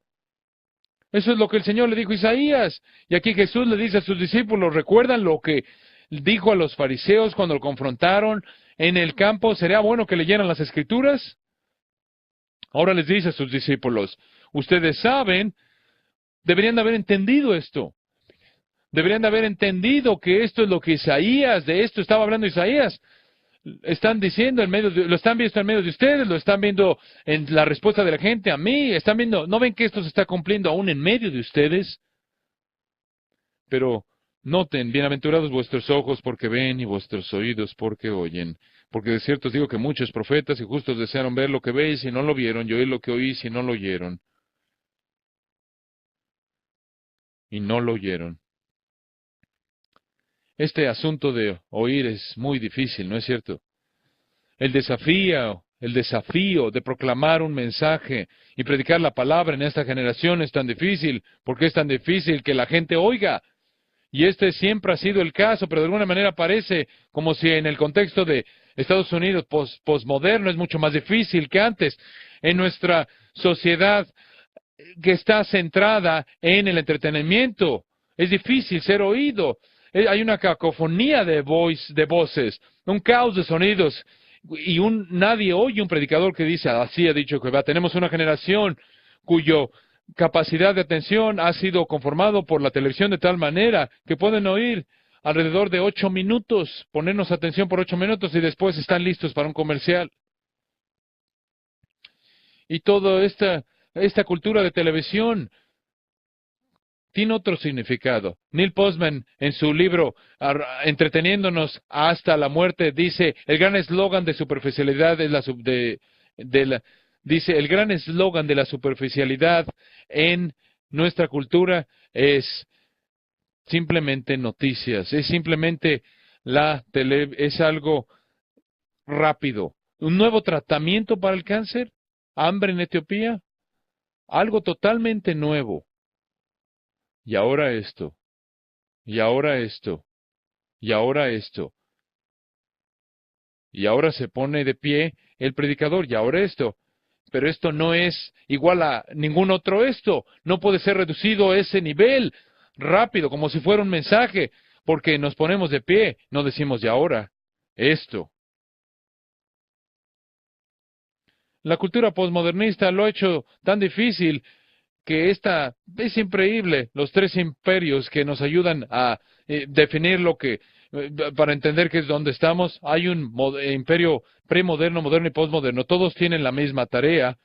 Eso es lo que el Señor le dijo a Isaías. Y aquí Jesús le dice a sus discípulos, ¿recuerdan lo que dijo a los fariseos cuando lo confrontaron en el campo? ¿Sería bueno que leyeran las Escrituras? Ahora les dice a sus discípulos, ustedes saben, deberían de haber entendido esto. Deberían de haber entendido que esto es lo que Isaías, de esto estaba hablando Isaías. Están diciendo lo están viendo en medio de ustedes, lo están viendo en la respuesta de la gente a mí, están viendo, ¿no ven que esto se está cumpliendo aún en medio de ustedes? Pero noten, bienaventurados vuestros ojos porque ven y vuestros oídos porque oyen. Porque de cierto os digo que muchos profetas y justos desearon ver lo que veis y no lo vieron, y oír lo que oís y no lo oyeron. Y no lo oyeron. Este asunto de oír es muy difícil, ¿no es cierto? El desafío de proclamar un mensaje y predicar la palabra en esta generación es tan difícil, porque es tan difícil que la gente oiga. Y este siempre ha sido el caso, pero de alguna manera parece como si en el contexto de Estados Unidos posmoderno es mucho más difícil que antes. En nuestra sociedad que está centrada en el entretenimiento, es difícil ser oído. Hay una cacofonía de voces, un caos de sonidos, y nadie oye un predicador que dice, así ha dicho Jehová. Tenemos una generación cuya capacidad de atención ha sido conformado por la televisión de tal manera que pueden oír alrededor de 8 minutos, ponernos atención por 8 minutos y después están listos para un comercial. Y toda esta cultura de televisión tiene otro significado. Neil Postman, en su libro Entreteniéndonos hasta la muerte, dice, el gran eslogan de superficialidad dice, el gran eslogan de la superficialidad en nuestra cultura es simplemente noticias, es simplemente es algo rápido. Un nuevo tratamiento para el cáncer, hambre en Etiopía, algo totalmente nuevo. Y ahora esto, y ahora esto, y ahora esto. Y ahora se pone de pie el predicador, y ahora esto. Pero esto no es igual a ningún otro esto. No puede ser reducido a ese nivel rápido, como si fuera un mensaje, porque nos ponemos de pie, no decimos y ahora esto. La cultura posmodernista lo ha hecho tan difícil que es increíble, los 3 imperios que nos ayudan a definir para entender qué es donde estamos. Hay un imperio premoderno, moderno y posmoderno. Todos tienen la misma tarea.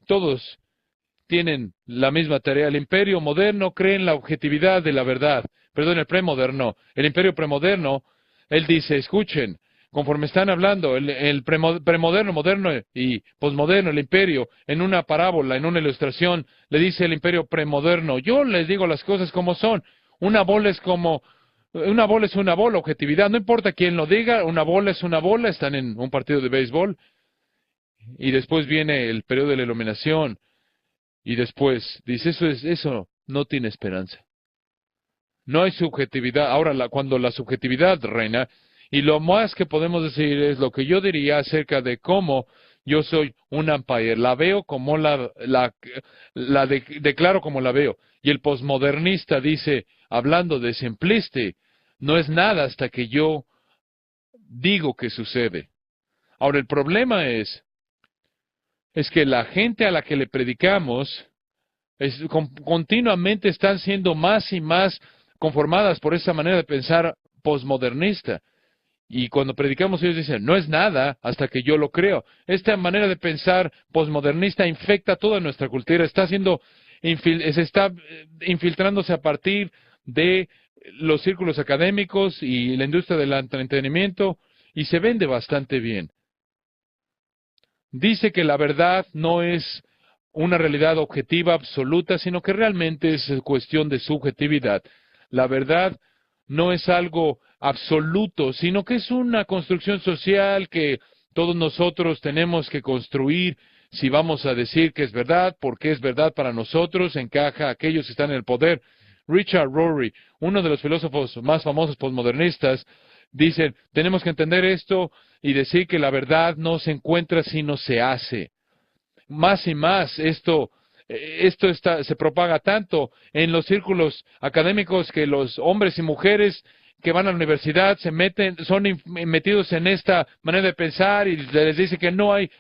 Todos tienen la misma tarea. El imperio moderno cree en la objetividad de la verdad. Perdón, el premoderno. El imperio premoderno, él dice, escuchen, conforme están hablando, el premoderno, moderno y posmoderno, el imperio, en una parábola, en una ilustración, le dice el imperio premoderno, yo les digo las cosas como son. Una bola es una bola, objetividad. No importa quién lo diga, una bola es una bola, están en un partido de béisbol. y después viene el periodo de la iluminación, y después dice, eso no tiene esperanza. No hay subjetividad. Ahora, cuando la subjetividad reina, y lo más que podemos decir es lo que yo diría acerca de cómo yo soy un umpire. La veo como declaro como la veo. Y el posmodernista dice, hablando de simplicity, no es nada hasta que yo digo que sucede. Ahora, el problema es que la gente a la que le predicamos continuamente están siendo más y más conformadas por esa manera de pensar posmodernista. Y cuando predicamos ellos dicen, no es nada hasta que yo lo creo. Esta manera de pensar posmodernista infecta toda nuestra cultura, se está infiltrándose a partir de los círculos académicos y la industria del entretenimiento, y se vende bastante bien. Dice que la verdad no es una realidad objetiva absoluta, sino que realmente es cuestión de subjetividad. La verdad no es algo absoluto, sino que es una construcción social que todos nosotros tenemos que construir si vamos a decir que es verdad, porque es verdad para nosotros, encaja a aquellos que están en el poder. Richard Rorty, uno de los filósofos más famosos postmodernistas, dice, tenemos que entender esto y decir que la verdad no se encuentra sino se hace. Más y más esto se propaga tanto en los círculos académicos que los hombres y mujeres que van a la universidad son metidos en esta manera de pensar y les dice que no hay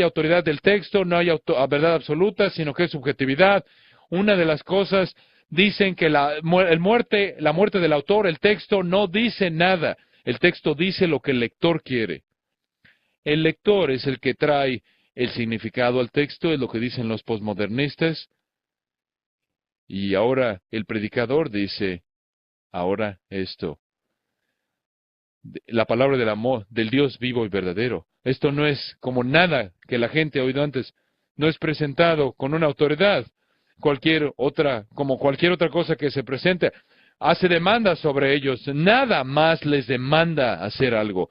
autoridad del texto, no hay verdad absoluta, sino que es subjetividad. Una de las cosas dicen que la muerte del autor, el texto no dice nada, el texto dice lo que el lector quiere. El lector es el que trae el significado al texto, es lo que dicen los posmodernistas. Y ahora el predicador dice, ahora esto. La palabra del amor, del Dios vivo y verdadero. Esto no es como nada que la gente ha oído antes. No es presentado con una autoridad. Como cualquier otra cosa que se presente. Hace demandas sobre ellos. Nada más les demanda hacer algo.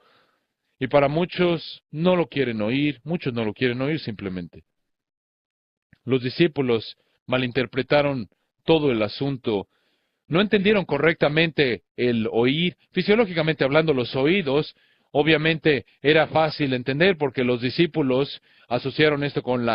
Y para muchos no lo quieren oír, muchos no lo quieren oír simplemente. Los discípulos malinterpretaron todo el asunto, no entendieron correctamente el oír. Fisiológicamente hablando, los oídos, obviamente era fácil entender porque los discípulos asociaron esto con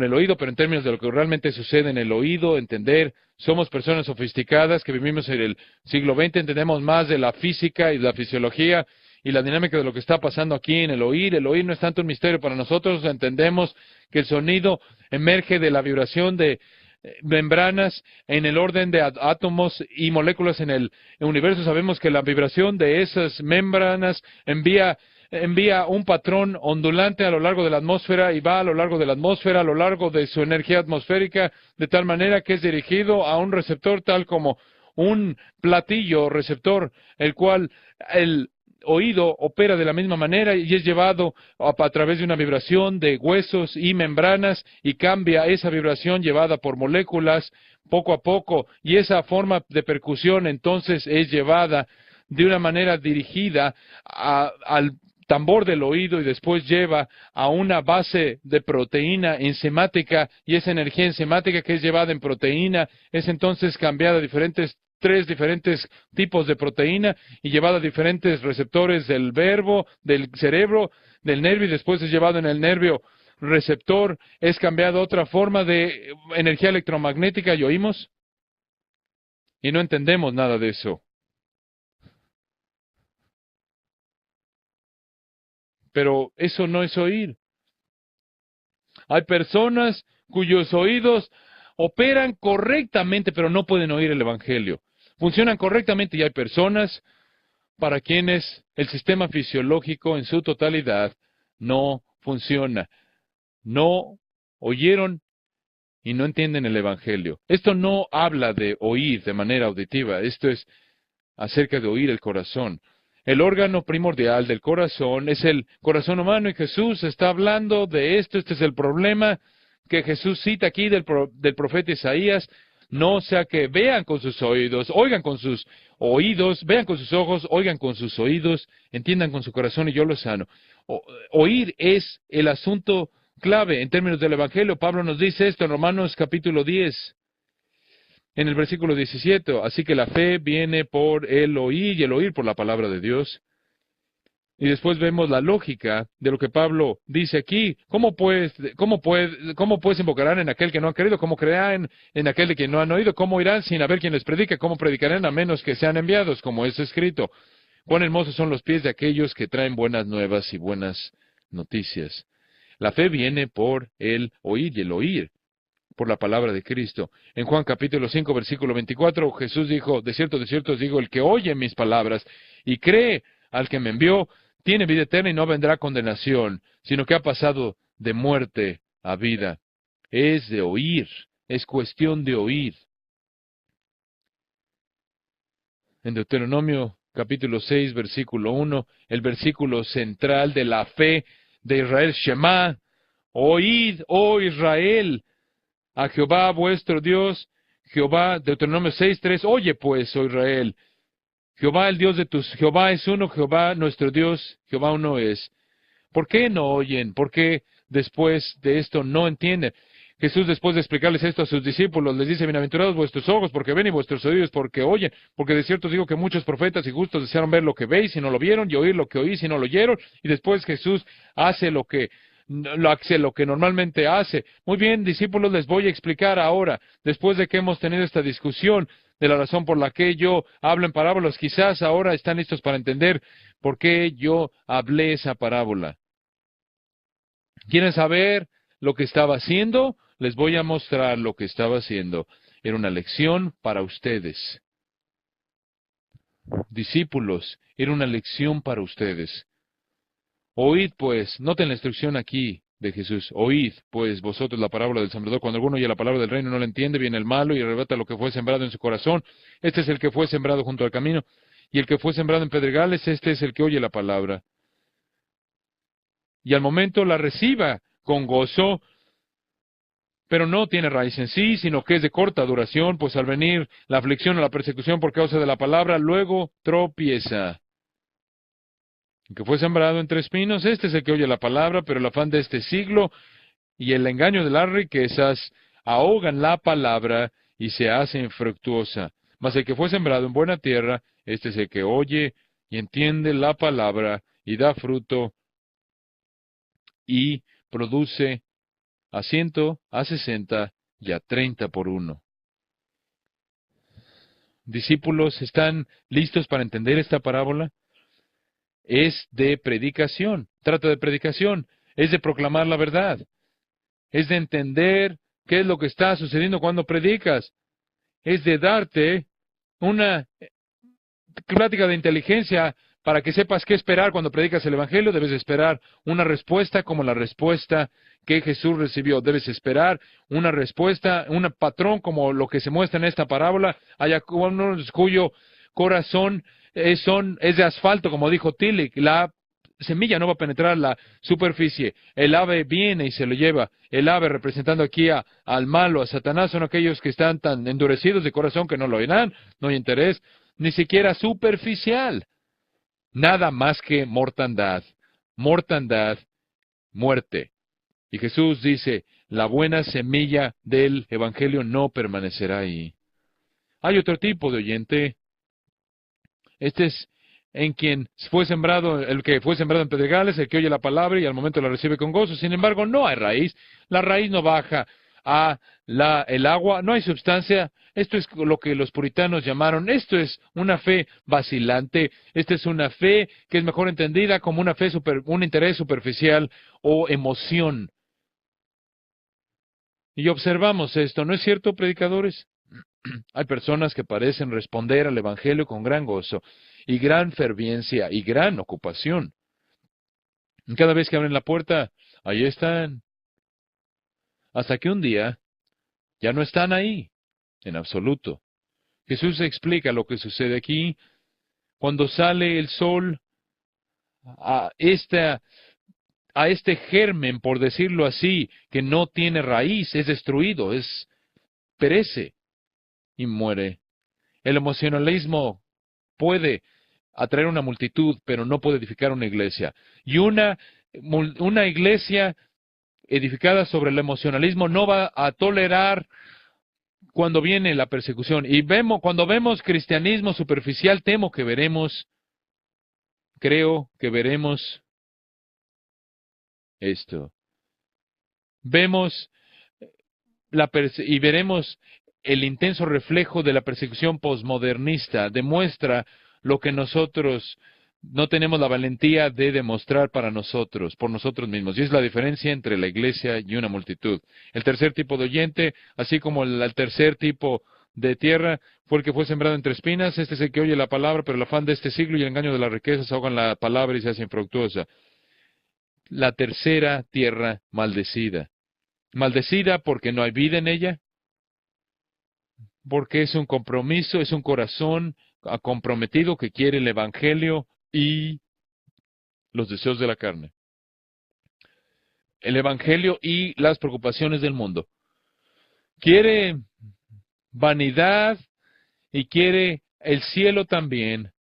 el oído, pero en términos de lo que realmente sucede en el oído, entender, somos personas sofisticadas que vivimos en el siglo XX, entendemos más de la física y de la fisiología y la dinámica de lo que está pasando aquí en el oír. El oír no es tanto un misterio para nosotros, entendemos que el sonido emerge de la vibración de membranas en el orden de átomos y moléculas en el universo. Sabemos que la vibración de esas membranas envía un patrón ondulante a lo largo de la atmósfera y va a lo largo de la atmósfera, a lo largo de su energía atmosférica, de tal manera que es dirigido a un receptor tal como un platillo receptor, el cual el oído opera de la misma manera y es llevado a través de una vibración de huesos y membranas y cambia esa vibración llevada por moléculas poco a poco y esa forma de percusión entonces es llevada de una manera dirigida al tambor del oído y después lleva a una base de proteína enzimática y esa energía enzimática que es llevada en proteína es entonces cambiada a tres diferentes tipos de proteína y llevada a diferentes receptores del cerebro, del nervio y después es llevado en el nervio receptor, es cambiado a otra forma de energía electromagnética y oímos y no entendemos nada de eso. Pero eso no es oír. Hay personas cuyos oídos operan correctamente, pero no pueden oír el Evangelio. Funcionan correctamente y hay personas para quienes el sistema fisiológico en su totalidad no funciona. No oyeron y no entienden el Evangelio. Esto no habla de oír de manera auditiva, esto es acerca de oír el corazón. El órgano primordial del corazón es el corazón humano y Jesús está hablando de esto. Este es el problema que Jesús cita aquí del profeta Isaías. no sea que vean con sus oídos, oigan con sus oídos, vean con sus ojos, oigan con sus oídos, entiendan con su corazón y yo los sano. Oír es el asunto clave en términos del Evangelio. Pablo nos dice esto en Romanos capítulo 10. En el versículo 17, así que la fe viene por el oír y el oír por la palabra de Dios. Y después vemos la lógica de lo que Pablo dice aquí. ¿Cómo pues invocarán en aquel que no han creído? ¿Cómo creerán en aquel de quien no han oído? ¿Cómo irán sin haber quien les predique? ¿Cómo predicarán a menos que sean enviados? Como es escrito. Cuán hermosos son los pies de aquellos que traen buenas nuevas y buenas noticias. La fe viene por el oír y el oír por la palabra de Cristo. En Juan capítulo 5, versículo 24, Jesús dijo, de cierto os digo, el que oye mis palabras y cree al que me envió, tiene vida eterna y no vendrá a condenación, sino que ha pasado de muerte a vida. Es de oír, es cuestión de oír. En Deuteronomio capítulo 6, versículo 1, el versículo central de la fe de Israel, Shema, oíd, oh Israel, a Jehová vuestro Dios, Jehová, Deuteronomio 6:3, oye pues, oh Israel, Jehová el Dios de tus, Jehová es uno, Jehová nuestro Dios, Jehová uno es. ¿Por qué no oyen? ¿Por qué después de esto no entienden? Jesús, después de explicarles esto a sus discípulos, les dice, bienaventurados vuestros ojos porque ven y vuestros oídos porque oyen, porque de cierto os digo que muchos profetas y justos desearon ver lo que veis y no lo vieron, y oír lo que oís y no lo oyeron, y después Jesús hace lo que normalmente hace. Muy bien, discípulos, les voy a explicar ahora, después de que hemos tenido esta discusión de la razón por la que yo hablo en parábolas, quizás ahora están listos para entender por qué yo hablé esa parábola. ¿Quieren saber lo que estaba haciendo? Les voy a mostrar lo que estaba haciendo. Era una lección para ustedes. Discípulos, era una lección para ustedes. Oíd pues, noten la instrucción aquí de Jesús. Oíd pues vosotros la parábola del sembrador. Cuando alguno oye la palabra del reino y no la entiende, viene el malo y arrebata lo que fue sembrado en su corazón. Este es el que fue sembrado junto al camino. Y el que fue sembrado en pedregales, este es el que oye la palabra. Y al momento la reciba con gozo, pero no tiene raíz en sí, sino que es de corta duración, pues al venir la aflicción o la persecución por causa de la palabra, luego tropieza. El que fue sembrado entre espinos, este es el que oye la palabra, pero el afán de este siglo y el engaño de las riquezas ahogan la palabra y se hace infructuosa. Mas el que fue sembrado en buena tierra, este es el que oye y entiende la palabra y da fruto y produce a 100, a 60 y a 30 por uno. Discípulos, ¿están listos para entender esta parábola? Es de predicación, trata de predicación, es de proclamar la verdad, es de entender qué es lo que está sucediendo cuando predicas, es de darte una plática de inteligencia para que sepas qué esperar cuando predicas el Evangelio. Debes esperar una respuesta como la respuesta que Jesús recibió. Debes esperar una respuesta, un patrón como lo que se muestra en esta parábola. Hay algunos cuyo corazón es de asfalto, como dijo Tillich. La semilla no va a penetrar la superficie. El ave viene y se lo lleva. El ave, representando aquí al malo, a Satanás, son aquellos que están tan endurecidos de corazón que no lo oirán, no hay interés, ni siquiera superficial. Nada más que mortandad, muerte. Y Jesús dice, la buena semilla del Evangelio no permanecerá ahí. Hay otro tipo de oyente. Este es en quien fue sembrado, el que fue sembrado en pedregales, el que oye la palabra y al momento la recibe con gozo. Sin embargo, no hay raíz. La raíz no baja a el agua, no hay sustancia. Esto es lo que los puritanos llamaron, esto es una fe vacilante, esta es una fe que es mejor entendida como una fe un interés superficial o emoción. Y observamos esto, ¿no es cierto, predicadores? Hay personas que parecen responder al Evangelio con gran gozo y gran ferviencia y gran ocupación. Y cada vez que abren la puerta, ahí están. Hasta que un día ya no están ahí, en absoluto. Jesús explica lo que sucede aquí. Cuando sale el sol, a este germen, por decirlo así, que no tiene raíz, es destruido, perece. y muere. El emocionalismo puede atraer una multitud, pero no puede edificar una iglesia. Y una iglesia edificada sobre el emocionalismo no va a tolerar cuando viene la persecución. Y cuando vemos cristianismo superficial, creo que veremos esto. Vemos y veremos el intenso reflejo de la persecución posmodernista. Demuestra lo que nosotros no tenemos la valentía de demostrar por nosotros mismos. Y es la diferencia entre la iglesia y una multitud. El tercer tipo de oyente, así como el tercer tipo de tierra, fue el que fue sembrado entre espinas. Este es el que oye la palabra, pero el afán de este siglo y el engaño de las riquezas ahogan la palabra y se hace infructuosa. La tercera tierra maldecida. Maldecida porque no hay vida en ella, porque es un compromiso, es un corazón comprometido que quiere el evangelio y los deseos de la carne. El evangelio y las preocupaciones del mundo. Quiere vanidad y quiere el cielo también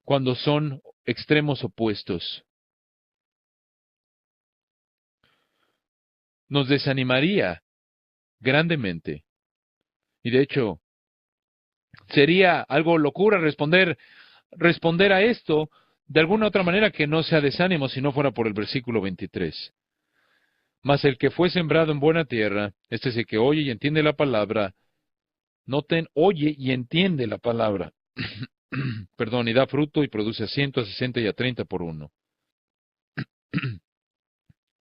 cuando son extremos opuestos. Nos desanimaría grandemente. Y de hecho, sería algo locura responder a esto de alguna otra manera que no sea desánimo si no fuera por el versículo 23. Mas el que fue sembrado en buena tierra, este es el que oye y entiende la palabra. Noten, oye y entiende la palabra. Perdón, y da fruto y produce a 100, a 60 y a 30 por uno.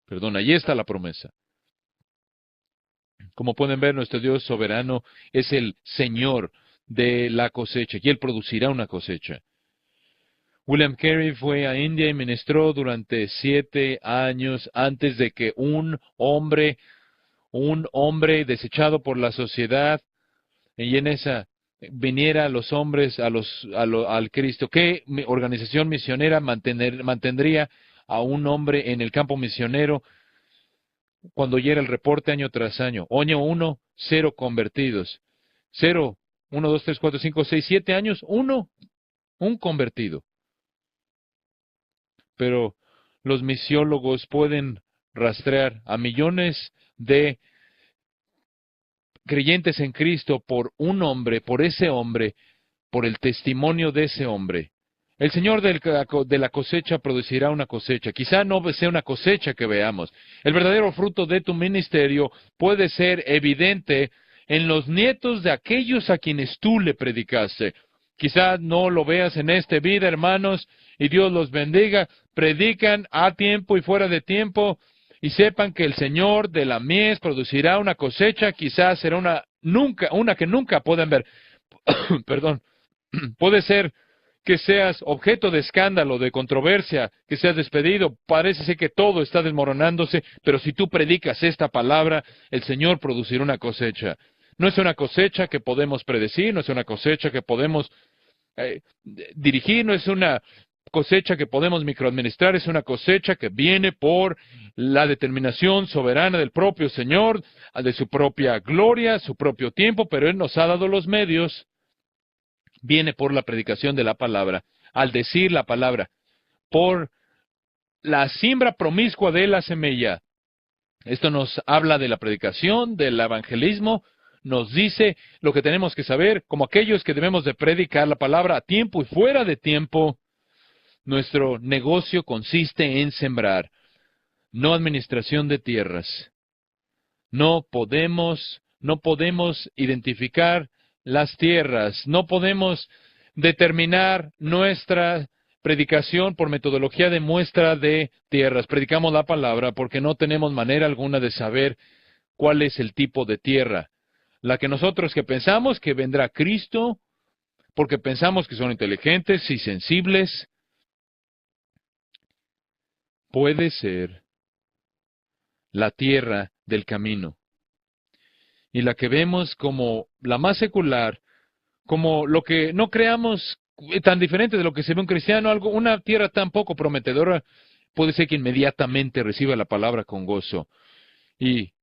Perdón, ahí está la promesa. Como pueden ver, nuestro Dios soberano es el Señor de la cosecha, y Él producirá una cosecha. William Carey fue a India y ministró durante 7 años antes de que un hombre desechado por la sociedad, y en esa viniera a los hombres al Cristo. ¿Qué organización misionera mantendría a un hombre en el campo misionero cuando oyera el reporte año tras año? Año 1, 0 convertidos. 0, 1, 2, 3, 4, 5, 6, 7 años, un convertido. Pero los misiólogos pueden rastrear a millones de creyentes en Cristo por un hombre, por ese hombre, por el testimonio de ese hombre. El Señor de la cosecha producirá una cosecha. Quizá no sea una cosecha que veamos. El verdadero fruto de tu ministerio puede ser evidente en los nietos de aquellos a quienes tú le predicaste. Quizá no lo veas en esta vida, hermanos, y Dios los bendiga. Predican a tiempo y fuera de tiempo, y sepan que el Señor de la mies producirá una cosecha. Quizás será una que nunca puedan ver. Perdón. Puede ser que seas objeto de escándalo, de controversia, que seas despedido. Parece ser que todo está desmoronándose, pero si tú predicas esta palabra, el Señor producirá una cosecha. No es una cosecha que podemos predecir, no es una cosecha que podemos dirigir, no es una cosecha que podemos microadministrar, es una cosecha que viene por la determinación soberana del propio Señor, de su propia gloria, su propio tiempo, pero Él nos ha dado los medios. Viene por la predicación de la palabra, al decir la palabra, por la siembra promiscua de la semilla. Esto nos habla de la predicación, del evangelismo, nos dice lo que tenemos que saber, como aquellos que debemos de predicar la palabra a tiempo y fuera de tiempo. Nuestro negocio consiste en sembrar, no administración de tierras. No podemos identificar las tierras, no podemos determinar nuestra predicación por metodología de muestra de tierras. Predicamos la palabra porque no tenemos manera alguna de saber cuál es el tipo de tierra. La que nosotros que pensamos que vendrá Cristo, porque pensamos que son inteligentes y sensibles, puede ser la tierra del camino. Y la que vemos como la más secular, como lo que no creamos tan diferente de lo que se ve un cristiano, una tierra tan poco prometedora, puede ser que inmediatamente reciba la palabra con gozo. Y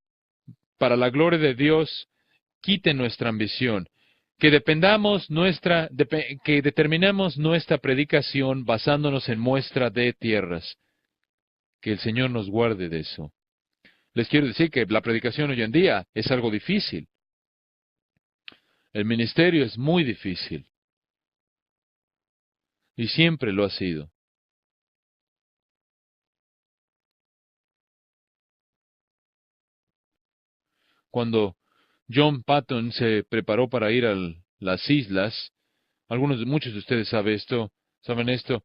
para la gloria de Dios, quite nuestra ambición. que que determinamos nuestra predicación basándonos en muestra de tierras. Que el Señor nos guarde de eso. Les quiero decir que la predicación hoy en día es algo difícil. El ministerio es muy difícil. Y siempre lo ha sido. Cuando John Patton se preparó para ir a las islas, muchos de ustedes saben esto,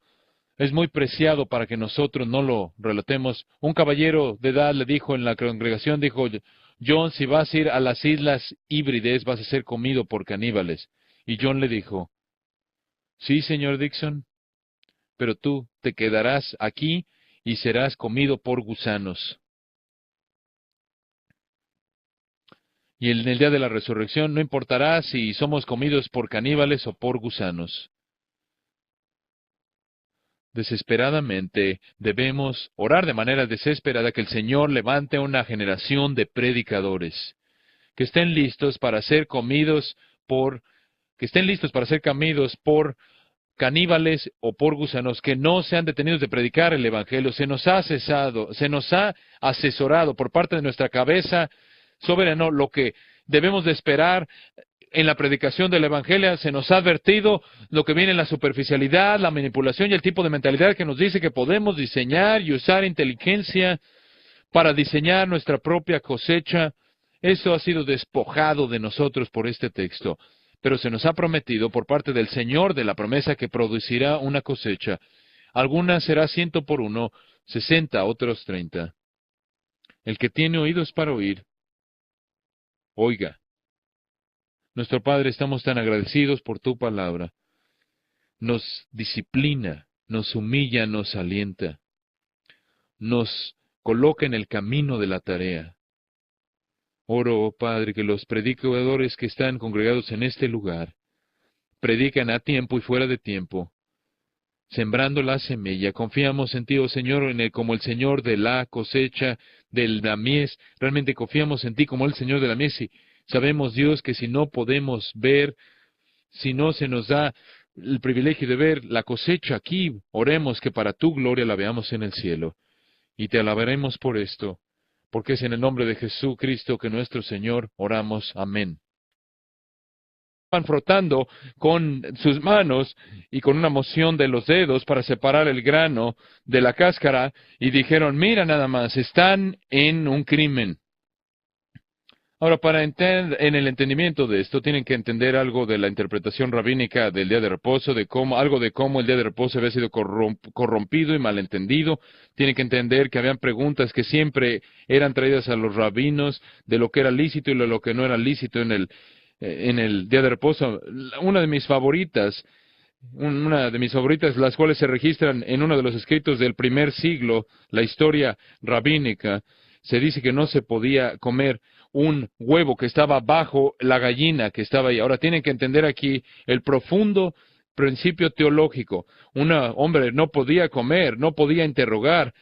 es muy preciado para que nosotros no lo relatemos. Un caballero de edad le dijo en la congregación, dijo, John, si vas a ir a las Islas Híbrides, vas a ser comido por caníbales. Y John le dijo, sí, señor Dixon, pero tú te quedarás aquí y serás comido por gusanos. Y en el día de la resurrección no importará si somos comidos por caníbales o por gusanos. Desesperadamente debemos orar de manera desesperada que el Señor levante una generación de predicadores que estén listos para ser comidos por caníbales o por gusanos, que no sean detenidos de predicar el Evangelio. Se nos ha asesorado por parte de nuestra cabeza soberano lo que debemos de esperar en la predicación del Evangelio. Se nos ha advertido lo que viene en la superficialidad, la manipulación y el tipo de mentalidad que nos dice que podemos diseñar y usar inteligencia para diseñar nuestra propia cosecha. Eso ha sido despojado de nosotros por este texto. Pero se nos ha prometido por parte del Señor de la promesa que producirá una cosecha. Algunas será 100 por 1, 60, otros 30. El que tiene oídos para oír, oiga. Nuestro Padre, estamos tan agradecidos por tu palabra. Nos disciplina, nos humilla, nos alienta. Nos coloca en el camino de la tarea. Oro, oh Padre, que los predicadores que están congregados en este lugar predican a tiempo y fuera de tiempo, sembrando la semilla. Confiamos en ti, oh Señor, como el Señor de la cosecha, de la mies. Realmente confiamos en ti como el Señor de la mies. Y sabemos, Dios, que si no podemos ver, si no se nos da el privilegio de ver la cosecha aquí, oremos que para tu gloria la veamos en el cielo. Y te alabaremos por esto, porque es en el nombre de Jesucristo que nuestro Señor oramos. Amén. Estaban frotando con sus manos y con una moción de los dedos para separar el grano de la cáscara, y dijeron, mira nada más, están en un crimen. Ahora, en el entendimiento de esto, tienen que entender algo de la interpretación rabínica del día de reposo, algo de cómo el día de reposo había sido corrompido y malentendido. Tienen que entender que habían preguntas que siempre eran traídas a los rabinos de lo que era lícito y lo que no era lícito en el día de reposo. Una de mis favoritas, las cuales se registran en uno de los escritos del primer siglo, la historia rabínica, se dice que no se podía comer un huevo que estaba bajo la gallina que estaba ahí. Ahora tienen que entender aquí el profundo principio teológico. Un hombre no podía comer, no podía interrogar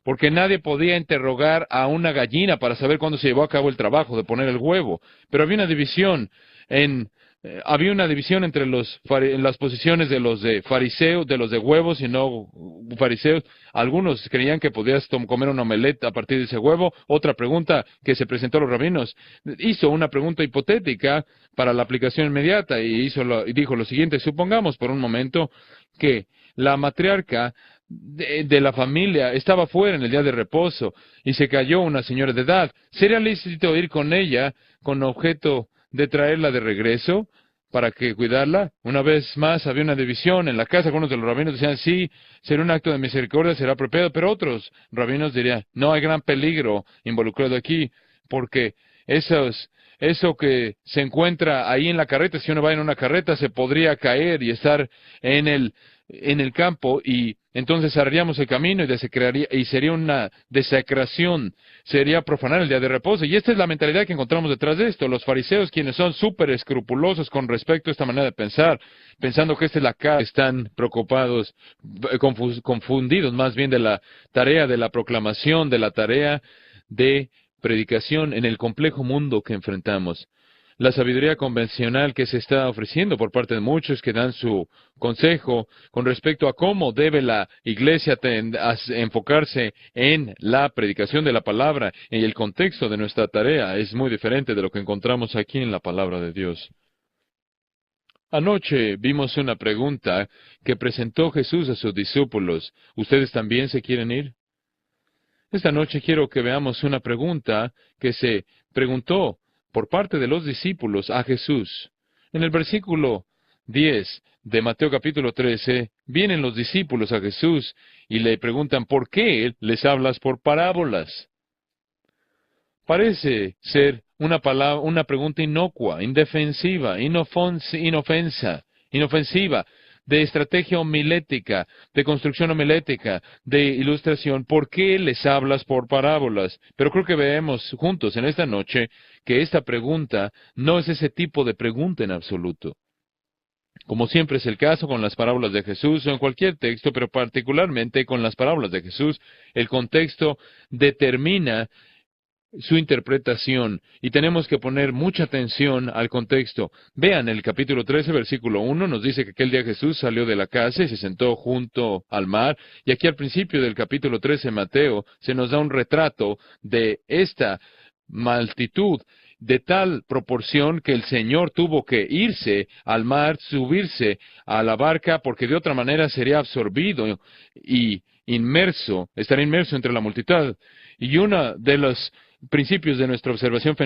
porque nadie podía interrogar a una gallina para saber cuándo se llevó a cabo el trabajo de poner el huevo. Pero había una división entre en las posiciones de los de fariseos, de los de huevos y no fariseos. Algunos creían que podías comer una omelette a partir de ese huevo. Otra pregunta que se presentó a los rabinos, hizo una pregunta hipotética para la aplicación inmediata y dijo lo siguiente: supongamos por un momento que la matriarca de la familia estaba fuera en el día de reposo y se cayó una señora de edad. ¿Sería lícito ir con ella con objeto de traerla de regreso para que cuidarla? Una vez más había una división en la casa. Algunos de los rabinos decían, sí, será un acto de misericordia, será apropiado, pero otros rabinos dirían, no, hay gran peligro involucrado aquí, porque eso que se encuentra ahí en la carreta, si uno va en una carreta, se podría caer y estar en el campo, y entonces cerraríamos el camino y sería una desecración, sería profanar el día de reposo. Y esta es la mentalidad que encontramos detrás de esto. Los fariseos, quienes son súper escrupulosos con respecto a esta manera de pensar, pensando que esta es la casa, están preocupados, confundidos más bien de la tarea de la proclamación, de la tarea de predicación en el complejo mundo que enfrentamos. la sabiduría convencional que se está ofreciendo por parte de muchos que dan su consejo con respecto a cómo debe la iglesia enfocarse en la predicación de la palabra. Y el contexto de nuestra tarea es muy diferente de lo que encontramos aquí en la palabra de Dios. Anoche vimos una pregunta que presentó Jesús a sus discípulos. ¿Ustedes también se quieren ir? Esta noche quiero que veamos una pregunta que se preguntó por parte de los discípulos a Jesús. En el versículo 10 de Mateo capítulo 13, vienen los discípulos a Jesús y le preguntan, ¿por qué les hablas por parábolas? Parece ser una pregunta inocua, indefensiva, inofensiva, de estrategia homilética, de construcción homilética, de ilustración. ¿Por qué les hablas por parábolas? Pero creo que vemos juntos en esta noche que esta pregunta no es ese tipo de pregunta en absoluto. Como siempre es el caso con las parábolas de Jesús o en cualquier texto, pero particularmente con las parábolas de Jesús, el contexto determina su interpretación, y tenemos que poner mucha atención al contexto. Vean, el capítulo 13, versículo 1, nos dice que aquel día Jesús salió de la casa y se sentó junto al mar, y aquí al principio del capítulo 13, Mateo, se nos da un retrato de esta multitud, de tal proporción que el Señor tuvo que irse al mar, subirse a la barca, porque de otra manera sería absorbido y estaría inmerso entre la multitud. Y uno de los principios de nuestra observación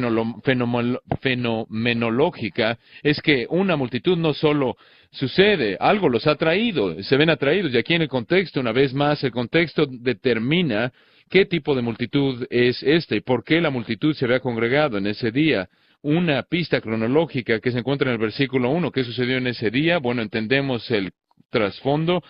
fenomenológica es que una multitud no solo sucede, algo los ha traído, se ven atraídos, y aquí en el contexto, una vez más, el contexto determina qué tipo de multitud es esta y por qué la multitud se había congregado en ese día. Una pista cronológica que se encuentra en el versículo 1, ¿qué sucedió en ese día? Bueno, entendemos el trasfondo.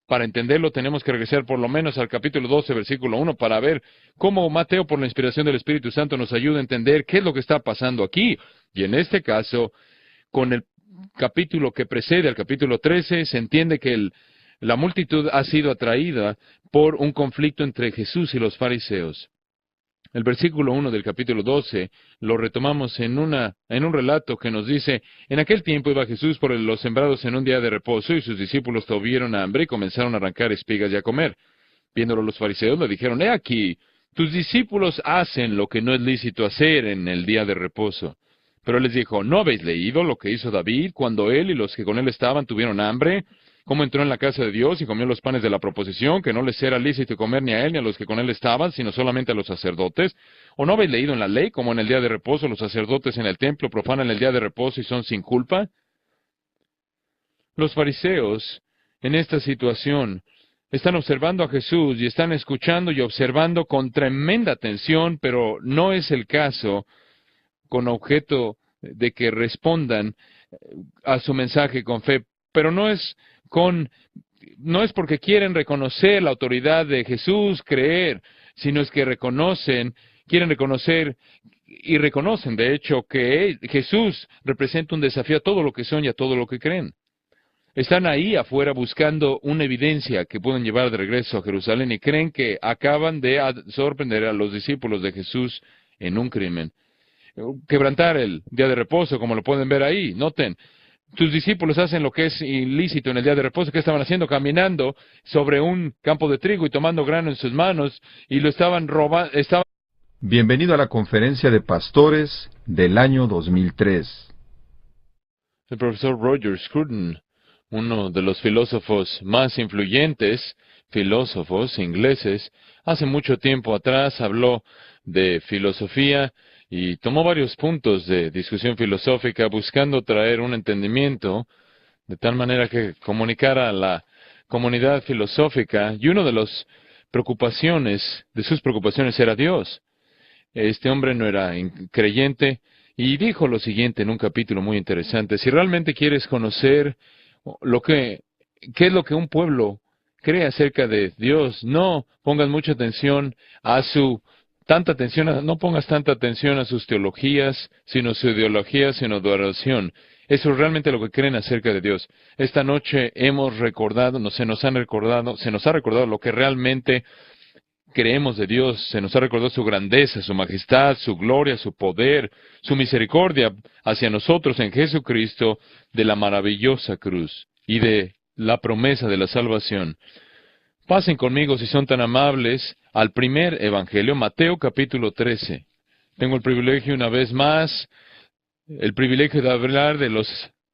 Para entenderlo tenemos que regresar por lo menos al capítulo 12, versículo 1, para ver cómo Mateo, por la inspiración del Espíritu Santo, nos ayuda a entender qué es lo que está pasando aquí. Y en este caso, con el capítulo que precede al capítulo 13, se entiende que la multitud ha sido atraída por un conflicto entre Jesús y los fariseos. El versículo 1 del capítulo 12 lo retomamos en un relato que nos dice, en aquel tiempo iba Jesús por los sembrados en un día de reposo, y sus discípulos tuvieron hambre y comenzaron a arrancar espigas y a comer. Viéndolo los fariseos le dijeron, he aquí, tus discípulos hacen lo que no es lícito hacer en el día de reposo. Pero él les dijo, ¿no habéis leído lo que hizo David cuando él y los que con él estaban tuvieron hambre? Cómo entró en la casa de Dios y comió los panes de la proposición, que no les era lícito comer ni a él ni a los que con él estaban, sino solamente a los sacerdotes. ¿O no habéis leído en la ley cómo en el día de reposo los sacerdotes en el templo profanan el día de reposo y son sin culpa? Los fariseos, en esta situación, están observando a Jesús y están escuchando y observando con tremenda atención, pero no es el caso con objeto de que respondan a su mensaje con fe, pero no es porque quieren reconocer la autoridad de Jesús, creer, sino es que quieren reconocer y reconocen, de hecho, que Jesús representa un desafío a todo lo que son y a todo lo que creen. Están ahí afuera buscando una evidencia que pueden llevar de regreso a Jerusalén y creen que acaban de sorprender a los discípulos de Jesús en un crimen. Quebrantar el día de reposo, como lo pueden ver ahí. Noten, tus discípulos hacen lo que es ilícito en el día de reposo. ¿Qué estaban haciendo? Caminando sobre un campo de trigo y tomando grano en sus manos, y lo estaban robando. Bienvenido a la conferencia de pastores del año 2003. El profesor Roger Scruton, uno de los filósofos más influyentes, filósofos ingleses, hace mucho tiempo atrás habló de filosofía y tomó varios puntos de discusión filosófica buscando traer un entendimiento de tal manera que comunicara a la comunidad filosófica, y una de sus preocupaciones era Dios. Este hombre no era creyente y dijo lo siguiente en un capítulo muy interesante: si realmente quieres conocer qué es lo que un pueblo cree acerca de Dios, no pongas mucha atención no pongas tanta atención a sus teologías, sino su ideología, sino su adoración. Eso es realmente lo que creen acerca de Dios. Esta noche se nos ha recordado lo que realmente creemos de Dios, se nos ha recordado su grandeza, su majestad, su gloria, su poder, su misericordia hacia nosotros en Jesucristo, de la maravillosa cruz y de la promesa de la salvación. Pasen conmigo, si son tan amables, al primer evangelio, Mateo capítulo 13. Tengo el privilegio una vez más, el privilegio de hablar de los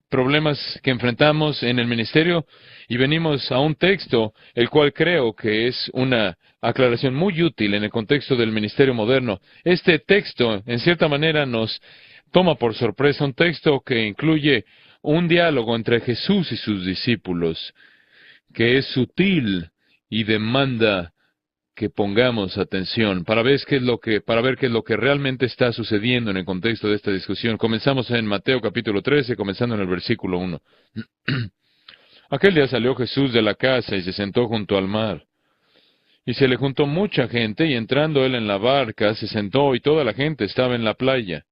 problemas que enfrentamos en el ministerio, y venimos a un texto el cual creo que es una aclaración muy útil en el contexto del ministerio moderno. Este texto, en cierta manera, nos toma por sorpresa, un texto que incluye un diálogo entre Jesús y sus discípulos, que es sutil y demanda que pongamos atención para ver qué es lo que realmente está sucediendo en el contexto de esta discusión. Comenzamos en Mateo capítulo 13, comenzando en el versículo 1. Aquel día salió Jesús de la casa y se sentó junto al mar. Y se le juntó mucha gente, y entrando él en la barca, se sentó, y toda la gente estaba en la playa.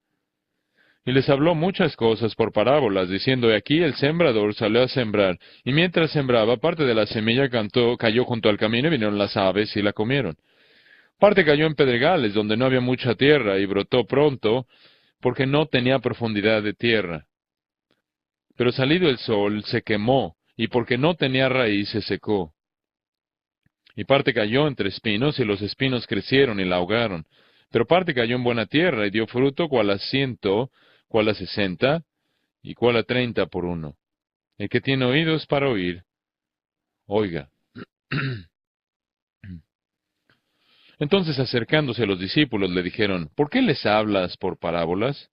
Y les habló muchas cosas por parábolas, diciendo: aquí el sembrador salió a sembrar, y mientras sembraba, parte de la semilla cayó junto al camino, y vinieron las aves y la comieron. Parte cayó en pedregales, donde no había mucha tierra, y brotó pronto, porque no tenía profundidad de tierra. Pero salido el sol, se quemó, y porque no tenía raíz, se secó. Y parte cayó entre espinos, y los espinos crecieron y la ahogaron. Pero parte cayó en buena tierra, y dio fruto, cual a 100, cual a 60, y cual a 30 por uno. El que tiene oídos para oír, oiga. Entonces, acercándose a los discípulos, le dijeron: ¿por qué les hablas por parábolas?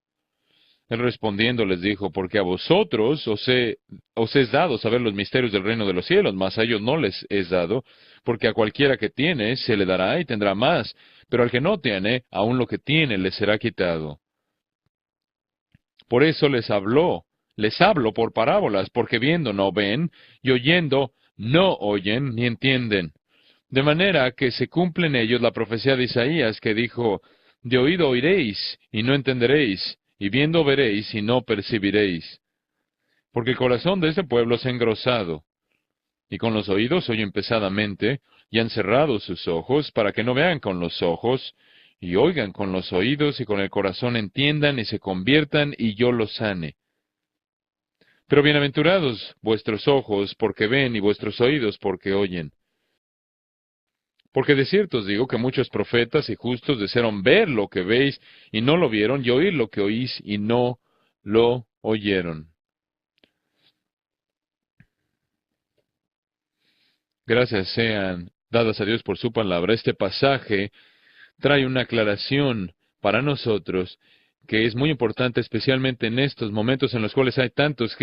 Él respondiendo les dijo: porque a vosotros os es dado saber los misterios del reino de los cielos, mas a ellos no les es dado, porque a cualquiera que tiene se le dará y tendrá más, pero al que no tiene, aun lo que tiene le será quitado. Por eso les hablo por parábolas, porque viendo no ven, y oyendo no oyen ni entienden. De manera que se cumple en ellos la profecía de Isaías, que dijo: de oído oiréis, y no entenderéis, y viendo veréis, y no percibiréis. Porque el corazón de este pueblo se ha engrosado, y con los oídos oyen pesadamente, y han cerrado sus ojos, para que no vean con los ojos, y oigan con los oídos, y con el corazón entiendan, y se conviertan, y yo los sane. Pero bienaventurados vuestros ojos, porque ven, y vuestros oídos, porque oyen. Porque de cierto os digo que muchos profetas y justos desearon ver lo que veis, y no lo vieron, y oír lo que oís, y no lo oyeron. Gracias sean dadas a Dios por su palabra. Este pasaje trae una aclaración para nosotros que es muy importante, especialmente en estos momentos en los cuales hay tantos que